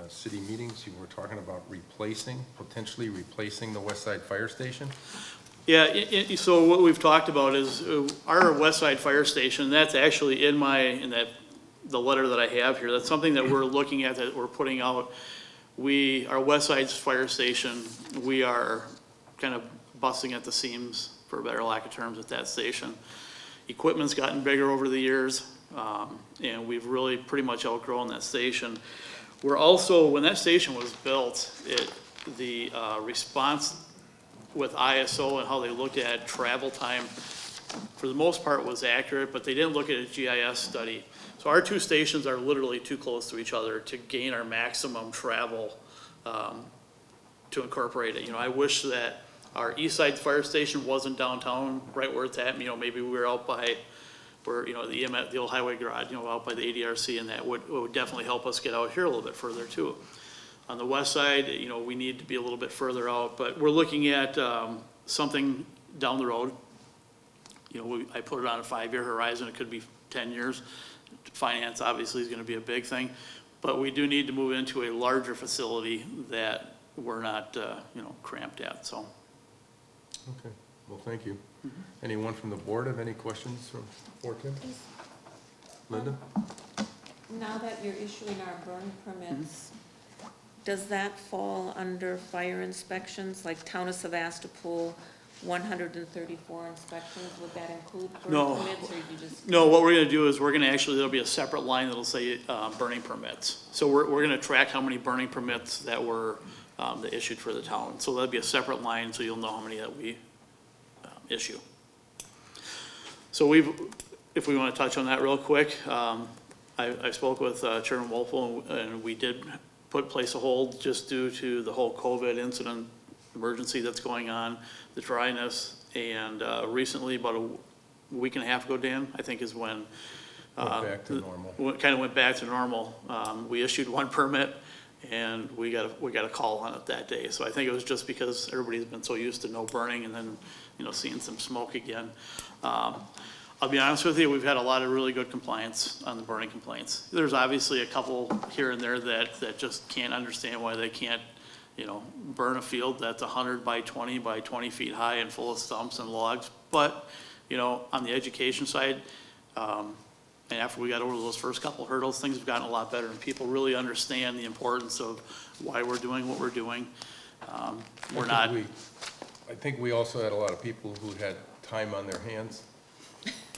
city meetings, you were talking about potentially replacing the Westside Fire Station. Yeah, so what we've talked about is our Westside Fire Station. That's actually in the letter that I have here. That's something that we're looking at, that we're putting out. Our Westside Fire Station, we are kind of busting at the seams, for a better lack of terms, at that station. Equipment's gotten bigger over the years. And we've really pretty much outgrown that station. We're also, when that station was built, the response with ISO and how they looked at travel time, for the most part, was accurate, but they didn't look at a GIS study. So our two stations are literally too close to each other to gain our maximum travel to incorporate it. You know, I wish that our East Side Fire Station wasn't downtown, right where it's at. You know, maybe we were out by where, you know, the old highway garage, you know, out by the ADRC, and that would definitely help us get out here a little bit further too. On the west side, you know, we need to be a little bit further out, but we're looking at something down the road. You know, I put it on a 5-year horizon. It could be 10 years. Finance obviously is going to be a big thing, but we do need to move into a larger facility that we're not, you know, cramped at. So. Okay. Well, thank you. Anyone from the board have any questions for Tim? Linda? Now that you're issuing our burn permits, does that fall under fire inspections, like Town of Sevastopol, 134 inspections? Would that include burn permits, or you just? No, what we're gonna do is there'll be a separate line that'll say burning permits. So we're gonna track how many burning permits that were that issued for the town. So that'll be a separate line, so you'll know how many that we issue. So if we want to touch on that real quick, I spoke with Chairman Wolfel, and we did place a hold just due to the whole COVID incident emergency that's going on, the dryness, and recently, about a week and a half ago, Dan, I think is when Went back to normal. Kind of went back to normal. We issued one permit, and we got a call on it that day. So I think it was just because everybody's been so used to no burning, and then, you know, seeing some smoke again. I'll be honest with you, we've had a lot of really good compliance on the burning complaints. There's obviously a couple here and there that just can't understand why they can't, you know, burn a field that's 100 by 20 by 20 feet high and full of stumps and logs. But, you know, on the education side, and after we got over those first couple hurdles, things have gotten a lot better, and people really understand the importance of why we're doing what we're doing. I think we also had a lot of people who had time on their hands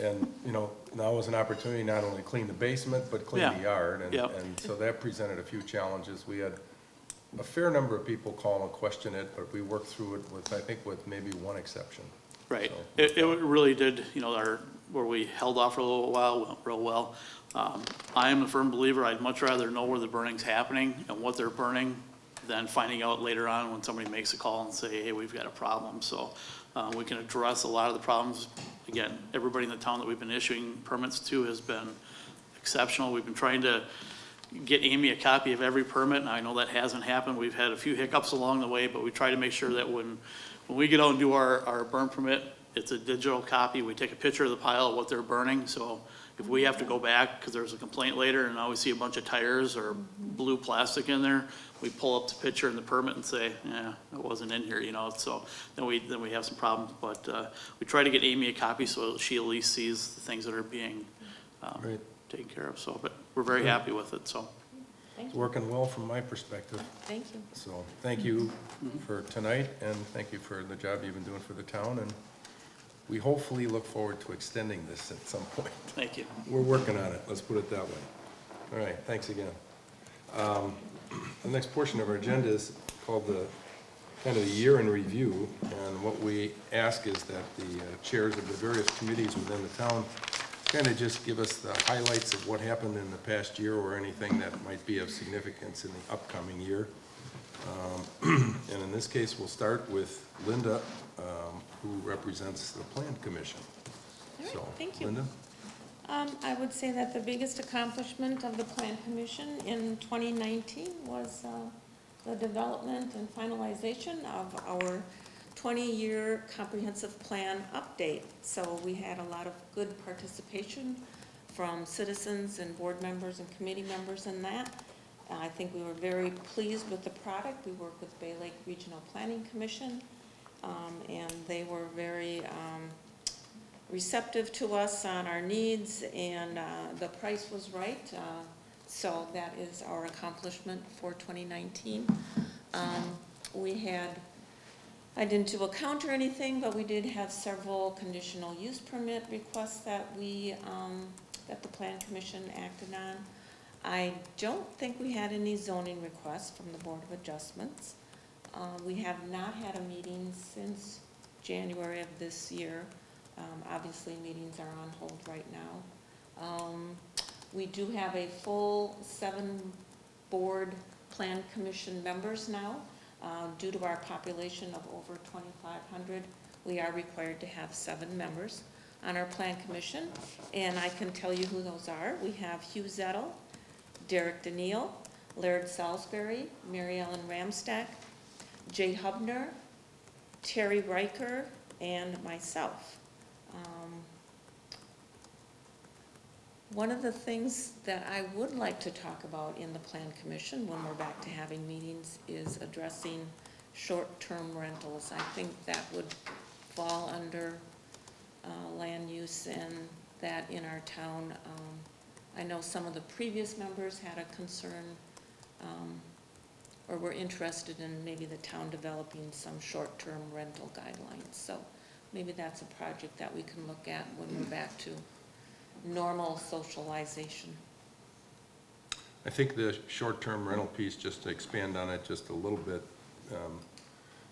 And, you know, now was an opportunity not only to clean the basement, but clean the Yeah. yard. And, Yep. and so that presented a few challenges. We had a fair number of people call and question it, but we worked through it with, I think, with maybe one exception. Right. So- It really did, you know, where we held off for a little while, went real well. I am a firm believer, I'd much rather know where the burning's happening and what they're burning than finding out later on when somebody makes a call and say, hey, we've got a problem. So we can address a lot of the problems. Again, everybody in the town that we've been issuing permits to has been exceptional. We've been trying to get Amy a copy of every permit, and I know that hasn't happened. We've had a few hiccups along the way, but we try to make sure that when we get out and do our burn permit, it's a digital copy. We take a picture of the pile of what they're burning, so if we have to go back, because there's a complaint later, and now we see a bunch of tires or blue plastic in there, we pull up the picture and the permit and say, yeah, it wasn't in here, you know, so then we have some problems, but we try to get Amy a copy so she at least sees the things that are being Right. taken care of, so, but we're very happy with it, so. It's working well from my perspective. Thank you. So thank you for tonight, and thank you for the job you've been doing for the town, and we hopefully look forward to extending this at some point. Thank you. We're working on it, let's put it that way. All right, thanks again. The next portion of our agenda is called the kind of the year in review, and what we ask is that the chairs of the various committees within the town kind of just give us the highlights of what happened in the past year or anything that might be of significance in the upcoming year. And in this case, we'll start with Linda, who represents the Plan Commission. All right, So, thank you. Linda? I would say that the biggest accomplishment of the Plan Commission in 2019 was the development and finalization of our 20-year comprehensive plan update. So we had a lot of good participation from citizens and board members and committee members in that. I think we were very pleased with the product. We worked with Bay Lake Regional Planning Commission, and they were very receptive to us on our needs, and the price was right. So that is our accomplishment for 2019. I didn't do a count or anything, but we did have several conditional use permit requests that that the Plan Commission acted on. I don't think we had any zoning requests from the Board of Adjustments. We have not had a meeting since January of this year. Obviously, meetings are on hold right now. We do have a full 7 board Plan Commission members now. Due to our population of over 2,500, we are required to have 7 members on our Plan Commission, and I can tell you who those are. We have Hugh Zettel, Derek Daniel, Laird Salisbury, Mary Ellen Ramstack, Jay Hubner, Terry Riker, and myself. One of the things that I would like to talk about in the Plan Commission when we're back to having meetings is addressing short-term rentals. I think that would fall under land use, and that in our town, I know some of the previous members had a concern or were interested in maybe the town developing some short-term rental guidelines. So maybe that's a project that we can look at when we're back to normal socialization. I think the short-term rental piece, just to expand on it just a little bit,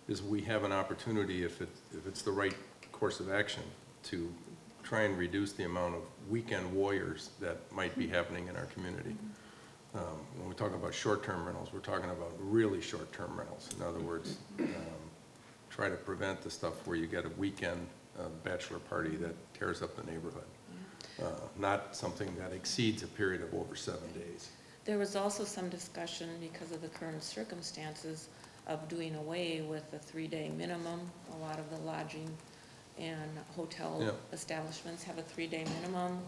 is we have an opportunity, if it's the right course of action, to try and reduce the amount of weekend warriors that might be happening in our community. When we talk about short-term rentals, we're talking about really short-term rentals. In other words, try to prevent the stuff where you get a weekend bachelor party that tears up the neighborhood. Not something that exceeds a period of over 7 days. There was also some discussion because of the current circumstances of doing away with the 3-day minimum. A lot of the lodging and hotel establishments have a 3-day minimum.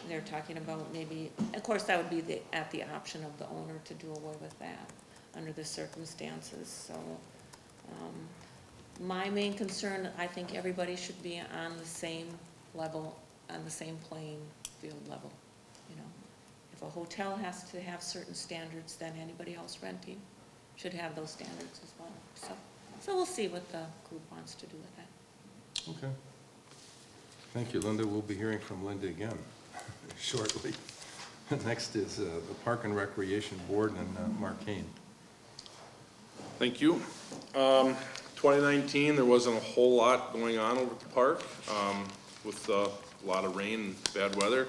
They're talking about maybe, of course, that would be at the option of the owner to do away with that under the circumstances. So my main concern, I think everybody should be on the same level, on the same playing field level. You know, if a hotel has to have certain standards, then anybody else renting should have those standards as well. So we'll see what the group wants to do with that. Okay. Thank you, Linda. We'll be hearing from Linda again shortly. Next is the Park and Recreation Board and Mark Kane. Thank you. 2019, there wasn't a whole lot going on over at the park with a lot of rain and bad weather.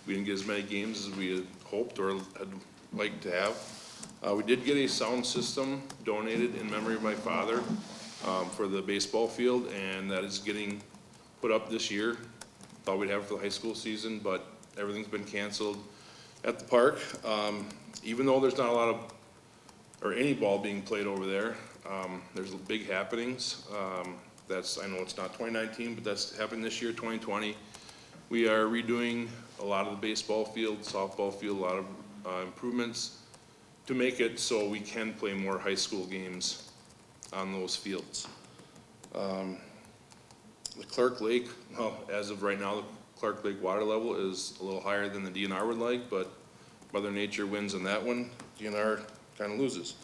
We didn't get as many games as we had hoped or had liked to have. We did get a sound system donated in memory of my father for the baseball field, and that is getting put up this year. Thought we'd have it for the high school season, but everything's been canceled at the park. Even though there's not a lot of, or any ball being played over there, there's big happenings. I know it's not 2019, but that's happening this year, 2020. We are redoing a lot of the baseball field, softball field, a lot of improvements to make it so we can play more high school games on those fields. The Clerk Lake, well, as of right now, the Clerk Lake water level is a little higher than the DNR would like, but Mother Nature wins on that one. DNR kind of loses.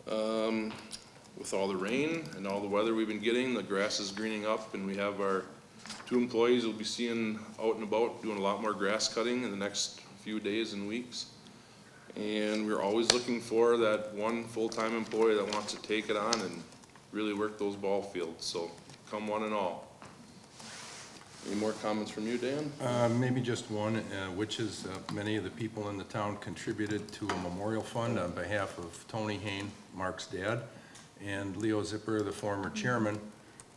With all the rain and all the weather we've been getting, the grass is greening up, and we have our 2 employees we'll be seeing out and about doing a lot more grass cutting in the next few days and weeks. And we're always looking for that one full-time employee that wants to take it on and really work those ball fields. So come one and all. Any more comments from you, Dan? Maybe just one, which is many of the people in the town contributed to a memorial fund on behalf of Tony Hain, Mark's dad, and Leo Zipper, the former chairman.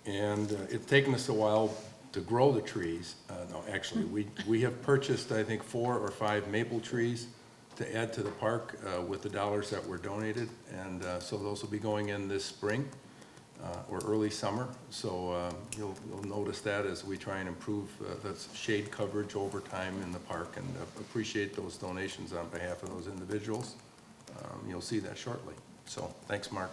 And it's taken us a while to grow the trees. No, actually, we have purchased, I think, 4 or 5 maple trees to add to the park with the dollars that were donated. And so those will be going in this spring or early summer. So you'll notice that as we try and improve the shade coverage over time in the park, and appreciate those donations on behalf of those individuals. You'll see that shortly. So thanks, Mark.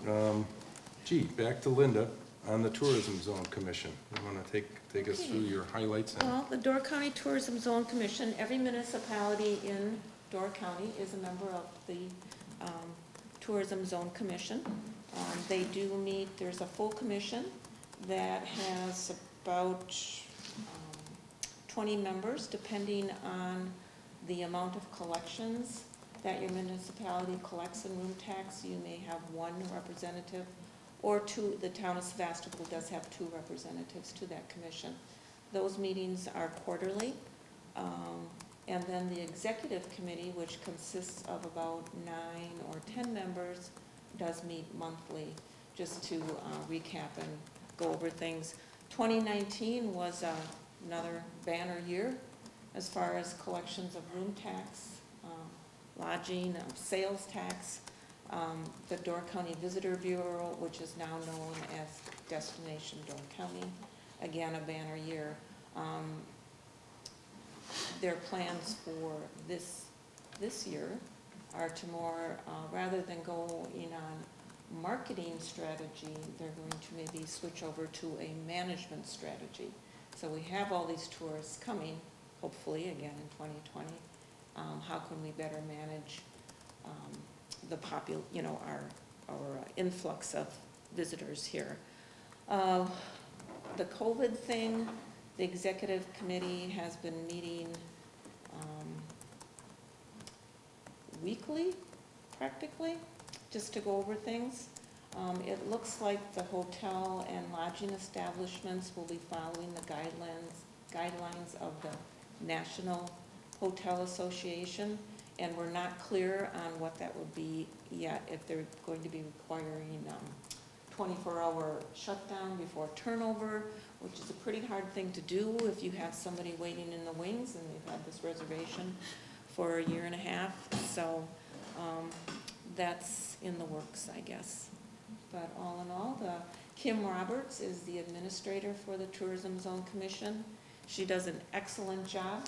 Back to Linda on the Tourism Zone Commission. You want to take us through your highlights? Well, the Door County Tourism Zone Commission, every municipality in Door County is a member of the Tourism Zone Commission. They do meet, there's a full commission that has about 20 members, depending on the amount of collections that your municipality collects in room tax. You may have 1 representative or 2. The town of Sevastopol does have 2 representatives to that commission. Those meetings are quarterly. And then the executive committee, which consists of about 9 or 10 members, does meet monthly, just to recap and go over things. 2019 was another banner year as far as collections of room tax, lodging, sales tax. The Door County Visitor Bureau, which is now known as Destination Door County, again a banner year. Their plans for this year are to more, rather than going on marketing strategy, they're going to maybe switch over to a management strategy. So we have all these tourists coming, hopefully again in 2020. How can we better manage our influx of visitors here? The COVID thing, the executive committee has been meeting weekly, practically, just to go over things. It looks like the hotel and lodging establishments will be following the guidelines of the National Hotel Association, and we're not clear on what that would be yet, if they're going to be requiring 24-hour shutdown before turnover, which is a pretty hard thing to do if you have somebody waiting in the wings and they've had this reservation for a year and a half. So that's in the works, I guess. But all in all, Kim Roberts is the administrator for the Tourism Zone Commission. She does an excellent job.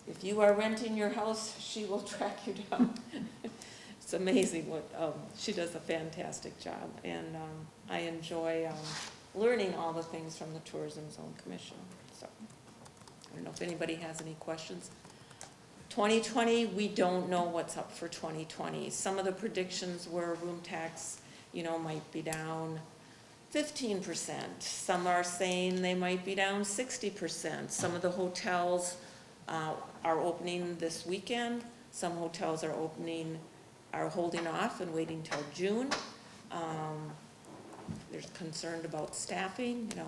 If you are renting your house, she will track you down. It's amazing what, she does a fantastic job. And I enjoy learning all the things from the Tourism Zone Commission. So I don't know if anybody has any questions. 2020, we don't know what's up for 2020. Some of the predictions were room tax, might be down 15%. Some are saying they might be down 60%. Some of the hotels are opening this weekend. Some hotels are holding off and waiting till June. They're concerned about staffing, you know,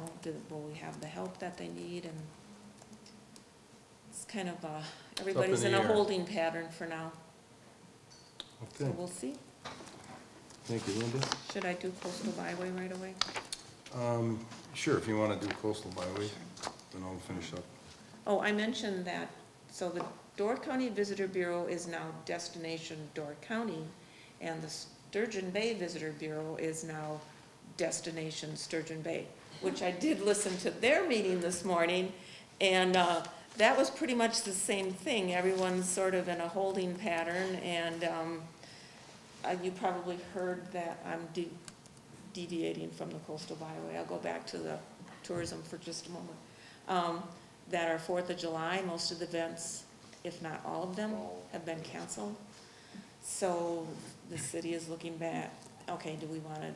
will we have the help that they need? And it's kind of, everybody's the in a air. holding pattern for now. So Okay, we'll see. thank you, Linda. Should I do coastal byway right away? Sure, if you want to do coastal byway, then I'll finish up. Oh, I mentioned that, so the Door County Visitor Bureau is now Destination Door County, and the Sturgeon Bay Visitor Bureau is now Destination Sturgeon Bay, which I did listen to their meeting this morning, and that was pretty much the same thing. Everyone's sort of in a holding pattern, and you probably heard that I'm deviating from the coastal byway. I'll go back to the tourism for just a moment. That our 4th of July, most of the events, if not all of them, have been canceled. So the city is looking back, okay, do we want to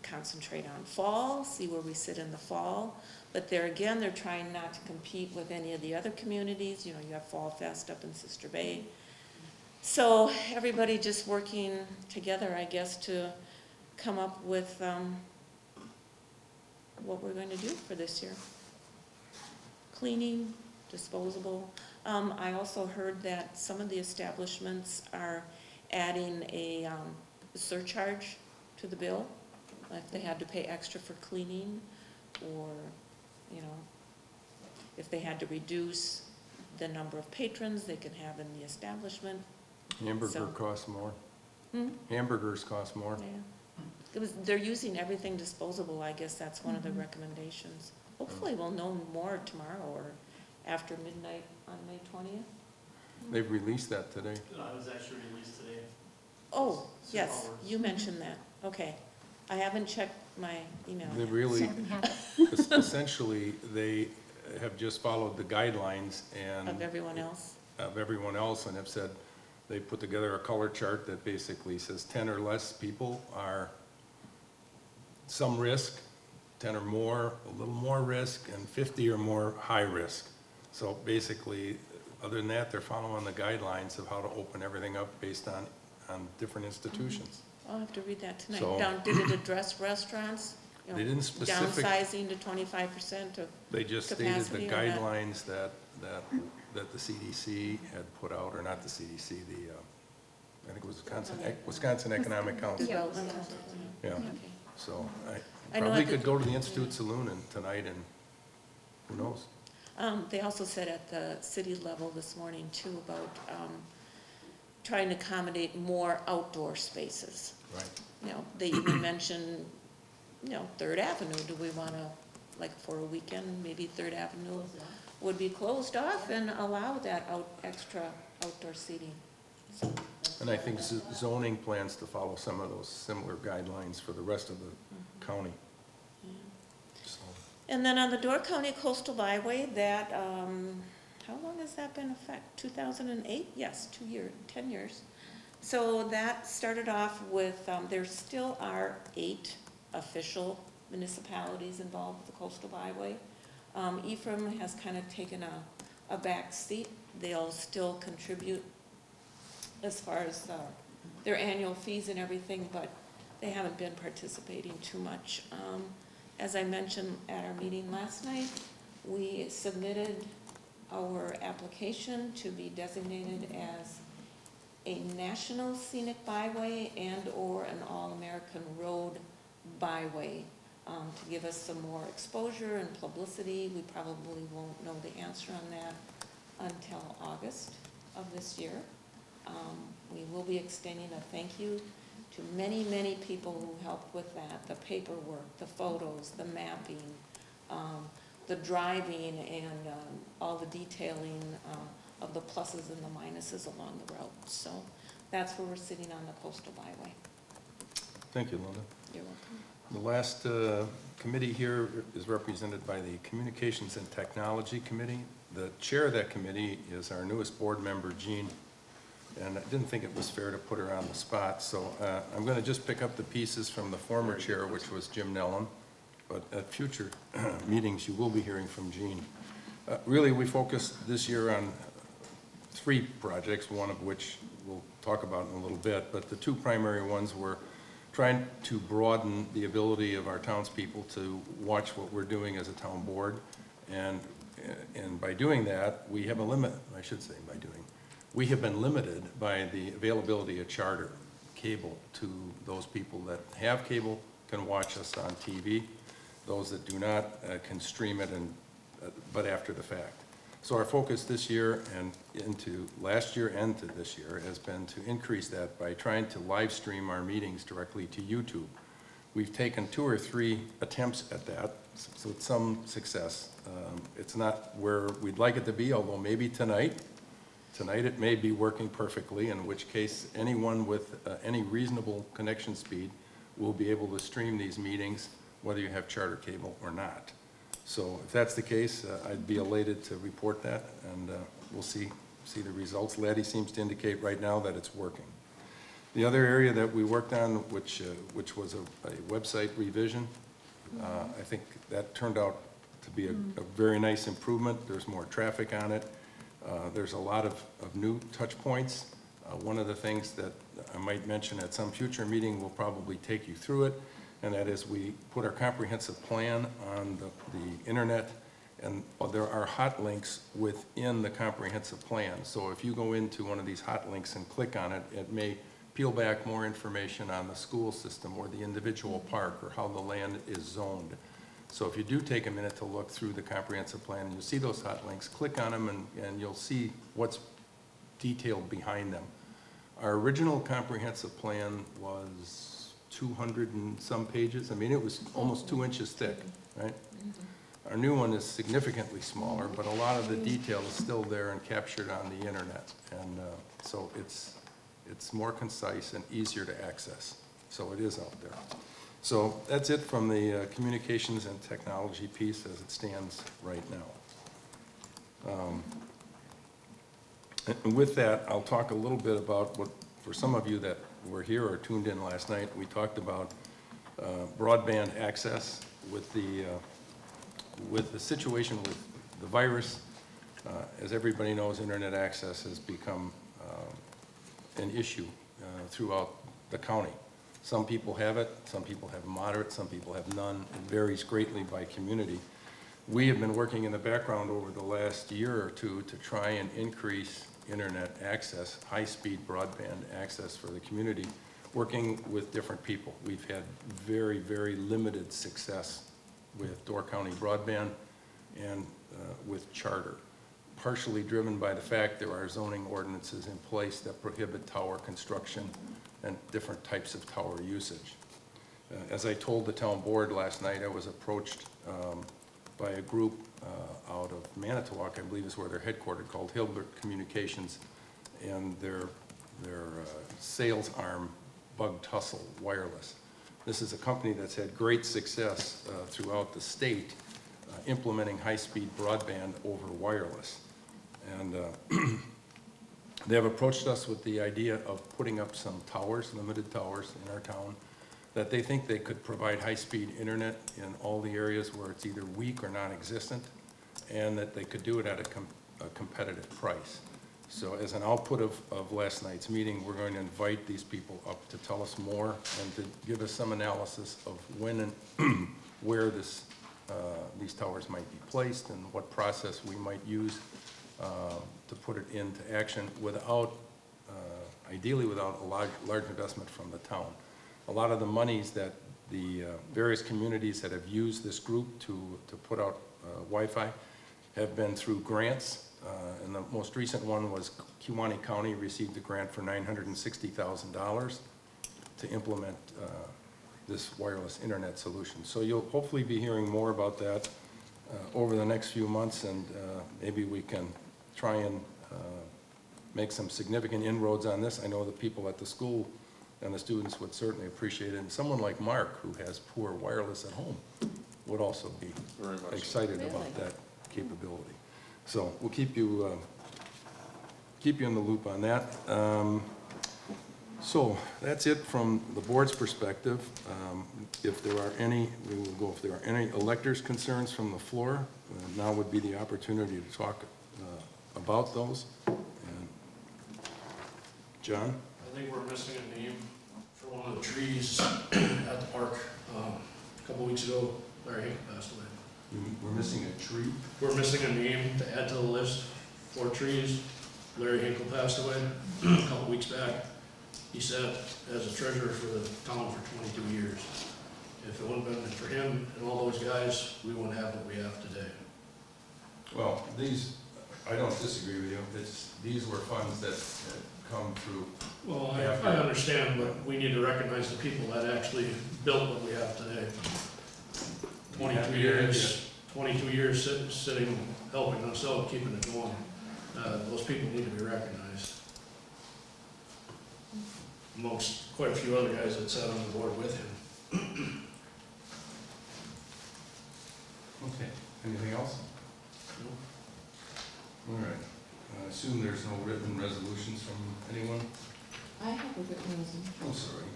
concentrate on fall, see where we sit in the fall? But there again, they're trying not to compete with any of the other communities. You know, you have Fall Fest up in Sister Bay. So everybody just working together, I guess, to come up with what we're going to do for this year. Cleaning, disposable. I also heard that some of the establishments are adding a surcharge to the bill, if they had to pay extra for cleaning, or, you know, if they had to reduce the number of patrons they can have in the establishment. Hamburger So- costs more. Hmm? Hamburgers cost more. Yeah. They're using everything disposable, I guess that's one of the recommendations. Hopefully we'll know more tomorrow or after midnight on May 20th. They've released that today. It was actually released today. Oh, yes, Hours. you mentioned that, okay. I haven't checked my email They yet. really, So we have- essentially, they have just followed the guidelines and Of everyone else? of everyone else and have said, they put together a color chart that basically says 10 or less people are some risk, 10 or more, a little more risk, and 50 or more high risk. So basically, other than that, they're following the guidelines of how to open everything up based on different institutions. I'll have to read that tonight. So- Did it address restaurants? You know, They didn't downsizing to 25% of, They just stated the Capacity or not? guidelines that the CDC had put out, or not the CDC, I think it was Wisconsin Economic Council. development. Yeah, Okay. so I I know probably at the- could go to the Institute Saloon tonight and who knows? They also said at the city level this morning too about trying to accommodate more outdoor spaces. Right. You know, they even mentioned, you know, Third Avenue, do we want to, like for a weekend, maybe Third Avenue would be closed off and allow that extra outdoor seating. So, And I think zoning plans to follow some of those similar guidelines for the rest of the county. yeah. So, And then on the Door County Coastal Byway, that, how long has that been in effect? 2008? Yes, 10 years. So that started off with, there still are 8 official municipalities involved with the Coastal Byway. Ephraim has kind of taken a back seat. They'll still contribute as far as their annual fees and everything, but they haven't been participating too much. As I mentioned at our meeting last night, we submitted our application to be designated as a national scenic byway and/or an all-American road byway, to give us some more exposure and publicity. We probably won't know the answer on that until August of this year. We will be extending a thank you to many, many people who helped with that, the paperwork, the photos, the mapping, the driving, and all the detailing of the pluses and the minuses along the route. So that's where we're sitting on the Coastal Byway. thank you, Linda. You're welcome. The last committee here is represented by the Communications and Technology Committee. The chair of that committee is our newest board member, Jean, and I didn't think it was fair to put her on the spot, so I'm going to just pick up the pieces from the former chair, which was Jim Nellum. but at future meetings, you will be hearing from Gene. Really, we focused this year on 3 projects, one of which we'll talk about in a little bit, but the 2 primary ones were trying to broaden the ability of our townspeople to watch what we're doing as a town board, and by doing that, we have a limit, I should say we have been limited by the availability of charter cable to those people that have cable can watch us on TV. Those that do not can stream it, but after the fact. So our focus this year and into last year and to this year has been to increase that by trying to live stream our meetings directly to YouTube. We've taken 2 or 3 attempts at that, so with some success. It's not where we'd like it to be, although maybe tonight it may be working perfectly, in which case anyone with any reasonable connection speed will be able to stream these meetings, whether you have charter cable or not. So if that's the case, I'd be elated to report that, and we'll see the results. Laddie seems to indicate right now that it's working. The other area that we worked on, which was a website revision, I think that turned out to be a very nice improvement. There's more traffic on it. There's a lot of new touch points. One of the things that I might mention at some future meeting, we'll probably take you through it, and that is we put our comprehensive plan on the internet, and there are hot links within the comprehensive plan. So if you go into one of these hot links and click on it, it may peel back more information on the school system or the individual park or how the land is zoned. So if you do take a minute to look through the comprehensive plan and you see those hot links, click on them and you'll see what's detailed behind them. Our original comprehensive plan was 200 and some pages. I mean, it was almost 2 inches thick, right? Our new one is significantly smaller, but a lot of the detail is still there and captured on the internet. And so it's more concise and easier to access. So it is out there. So that's it from the communications and technology piece as it stands right now. And with that, I'll talk a little bit about what, for some of you that were here or tuned in last night, we talked about broadband access with the situation with the virus. As everybody knows, internet access has become an issue throughout the county. Some people have it, some people have moderate, some people have none. It varies greatly by community. We have been working in the background over the last year or 2 to try and increase internet access, high-speed broadband access for the community, working with different people. We've had very, very limited success with Door County Broadband and with Charter, partially driven by the fact there are zoning ordinances in place that prohibit tower construction and different types of tower usage. As I told the town board last night, I was approached by a group out of Manitowoc, I believe is where they're headquartered, called Hilbert Communications, and their sales arm, Bug Tussle Wireless. This is a company that's had great success throughout the state implementing high-speed broadband over wireless. And they have approached us with the idea of putting up some towers, limited towers in our town, that they think they could provide high-speed internet in all the areas where it's either weak or non-existent, and that they could do it at a competitive price. So as an output of last night's meeting, we're going to invite these people up to tell us more and to give us some analysis of when and where these towers might be placed and what process we might use to put it into action without, ideally without a large investment from the town. A lot of the monies that the various communities that have used this group to put out Wi-Fi have been through grants, and the most recent one was Kewaunee County received a grant for $960,000 to implement this wireless internet solution. So you'll hopefully be hearing more about that over the next few months, and maybe we can try and make some significant inroads on this. I know the people at the school and the students would certainly appreciate it, and someone like Mark, who has poor wireless at home, would also be Very much excited about that capability. So we'll keep you in the loop on that. So that's it from the board's perspective. If there are any, we will go, if there are any electors' concerns from the floor, now would be the opportunity to talk about those. And John? I think we're missing a name for one of the trees at the park. A couple weeks ago, Larry Hank passed away. We're missing a tree? We're missing a name to add to the list for trees. Larry Hinkle passed away a couple weeks back. He sat as a treasurer for the town for 22 years. If it wouldn't have been for him and all those guys, we wouldn't have what we have today. Well, these, I don't disagree with you. These were funds that come through. Well, I understand, but we need to recognize the people that actually built what we have today. 22 years sitting, helping us out, keeping it going. Those people need to be recognized. Amongst quite a few other guys that sat on the board with him. Okay, anything else? No. All right. I assume there's no written resolutions from anyone? I have a written resolution. I'm sorry.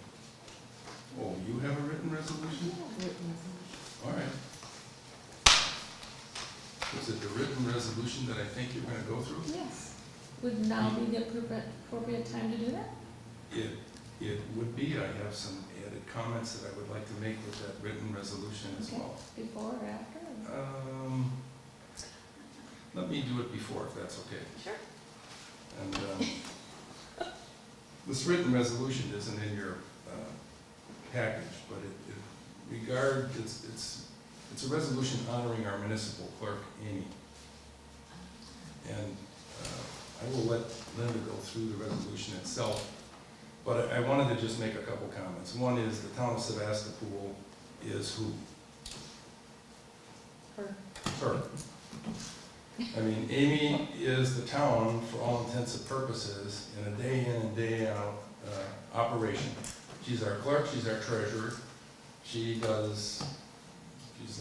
Oh, you have a written resolution? I have a written resolution. All right. Is it the written resolution that I think you're going to go through? Yes. Would now be the appropriate time to do that? It would be. I have some added comments that I would like to make with that written resolution as Okay. well. Before or after? Let me do it before, if that's okay. Sure. And this written resolution isn't in your package, but it's a resolution honoring our municipal clerk, Amy. And I will let Linda go through the resolution itself, but I wanted to just make a couple comments. One is the town of Sevastopol is who? Her. I mean, Amy is the town, for all intents and purposes, in a day in and day out operation. She's our clerk, she's our treasurer. She's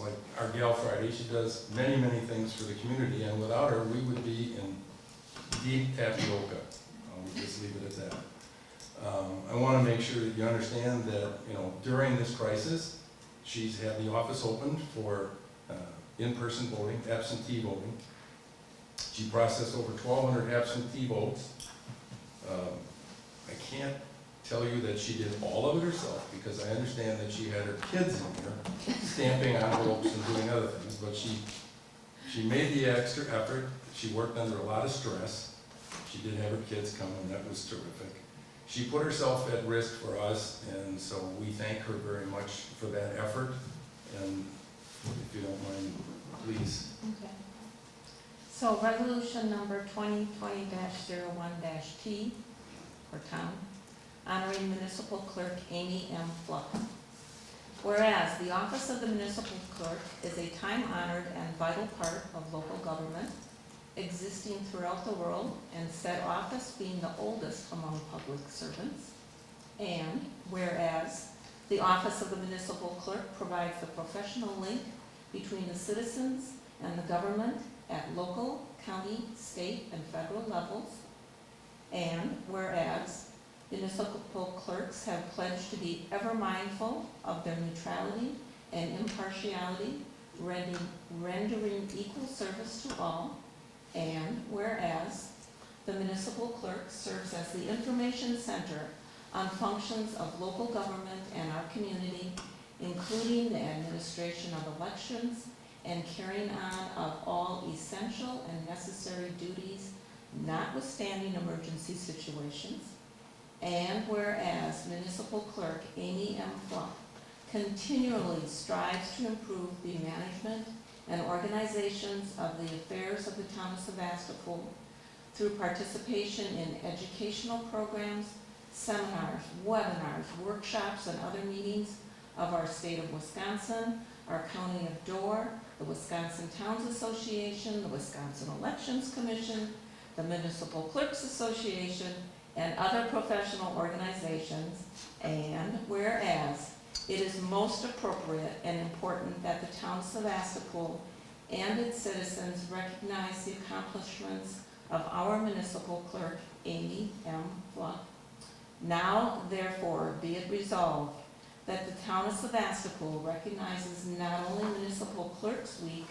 like our gal Friday. She does many, many things for the community, and without her, we would be in deep tapioca. I'll just leave it at that. I want to make sure that you understand that, during this crisis, she's had the office opened for in-person voting, absentee voting. She processed over 1,200 absentee votes. I can't tell you that she did all of it herself, because I understand that she had her kids in there stamping envelopes and doing other things, but she made the extra effort. She worked under a lot of stress. She did have her kids come, and that was terrific. She put herself at risk for us, and so we thank her very much for that effort. And if you don't mind, please. Okay. So resolution number 2020-01-T for town, honoring municipal clerk Amy M. Fluck. Whereas the office of the municipal clerk is a time-honored and vital part of local government, existing throughout the world, and said office being the oldest among public servants. And whereas the office of the municipal clerk provides the professional link between the citizens and the government at local, county, state, and federal levels. And whereas municipal clerks have pledged to be ever mindful of their neutrality and impartiality, rendering equal service to all. And whereas the municipal clerk serves as the information center on functions of local government and our community, including the administration of elections and carrying on of all essential and necessary duties, notwithstanding emergency situations. And whereas municipal clerk Amy M. Fluck continually strives to improve the management and organizations of the affairs of the town of Sevastopol through participation in educational programs, seminars, webinars, workshops, and other meetings of our state of Wisconsin, our county of Door, the Wisconsin Towns Association, the Wisconsin Elections Commission, the Municipal Clerks Association, and other professional organizations. And whereas it is most appropriate and important that the town of Sevastopol and its citizens recognize the accomplishments of our municipal clerk, Amy M. Fluck. Now, therefore, be it resolved that the town of Sevastopol recognizes not only Municipal Clerks Week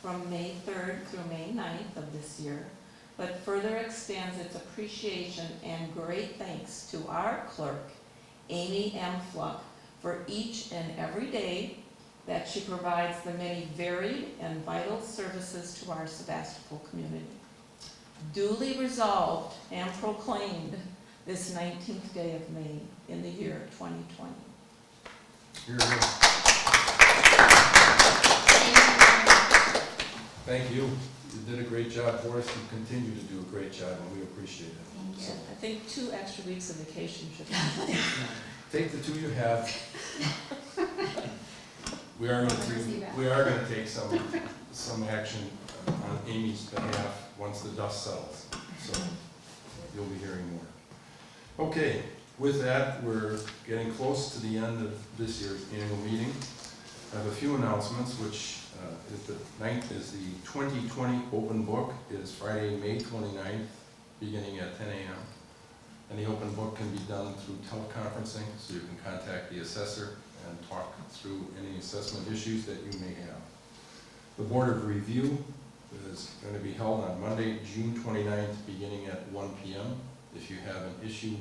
from May 3rd through May 9th of this year, but further extends its appreciation and great thanks to our clerk, Amy M. Fluck, for each and every day that she provides the many varied and vital services to our Sevastopol community. Duly resolved and proclaimed this 19th day of May in the year 2020. Here it is. Thank you. You did a great job for us. You continue to do a great job, and we appreciate it. So I think 2 extra weeks of vacation should be. Take the 2 you have. We are going to take some action on Amy's behalf once the dust settles. So you'll be hearing more. Okay, with that, we're getting close to the end of this year's annual meeting. I have a few announcements, which is the 2020 open book is Friday, May 29th, beginning at 10 a.m. And the open book can be done through teleconferencing, so you can contact the assessor and talk through any assessment issues that you may have. The Board of Review is going to be held on Monday, June 29th, beginning at 1 p.m. If you have an issue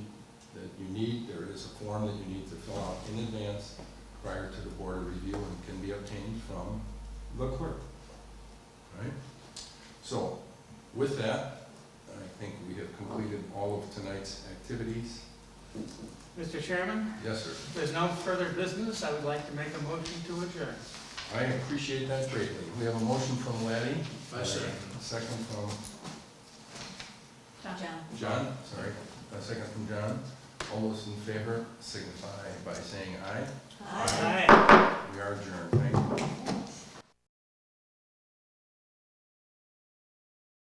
that you need, there is a form that you need to fill out in advance prior to the Board of Review and can be obtained from the clerk. All right? So, with that, I think we have completed all of tonight's activities. Mr. Chairman, Yes, sir. if there's no further business, I would like to make a motion to adjourn. I appreciate that greatly. We have a motion from Laddie. I second. A second from John, sorry. A second from John. All those in favor signify by saying aye. Aye. We are adjourned. Thank you.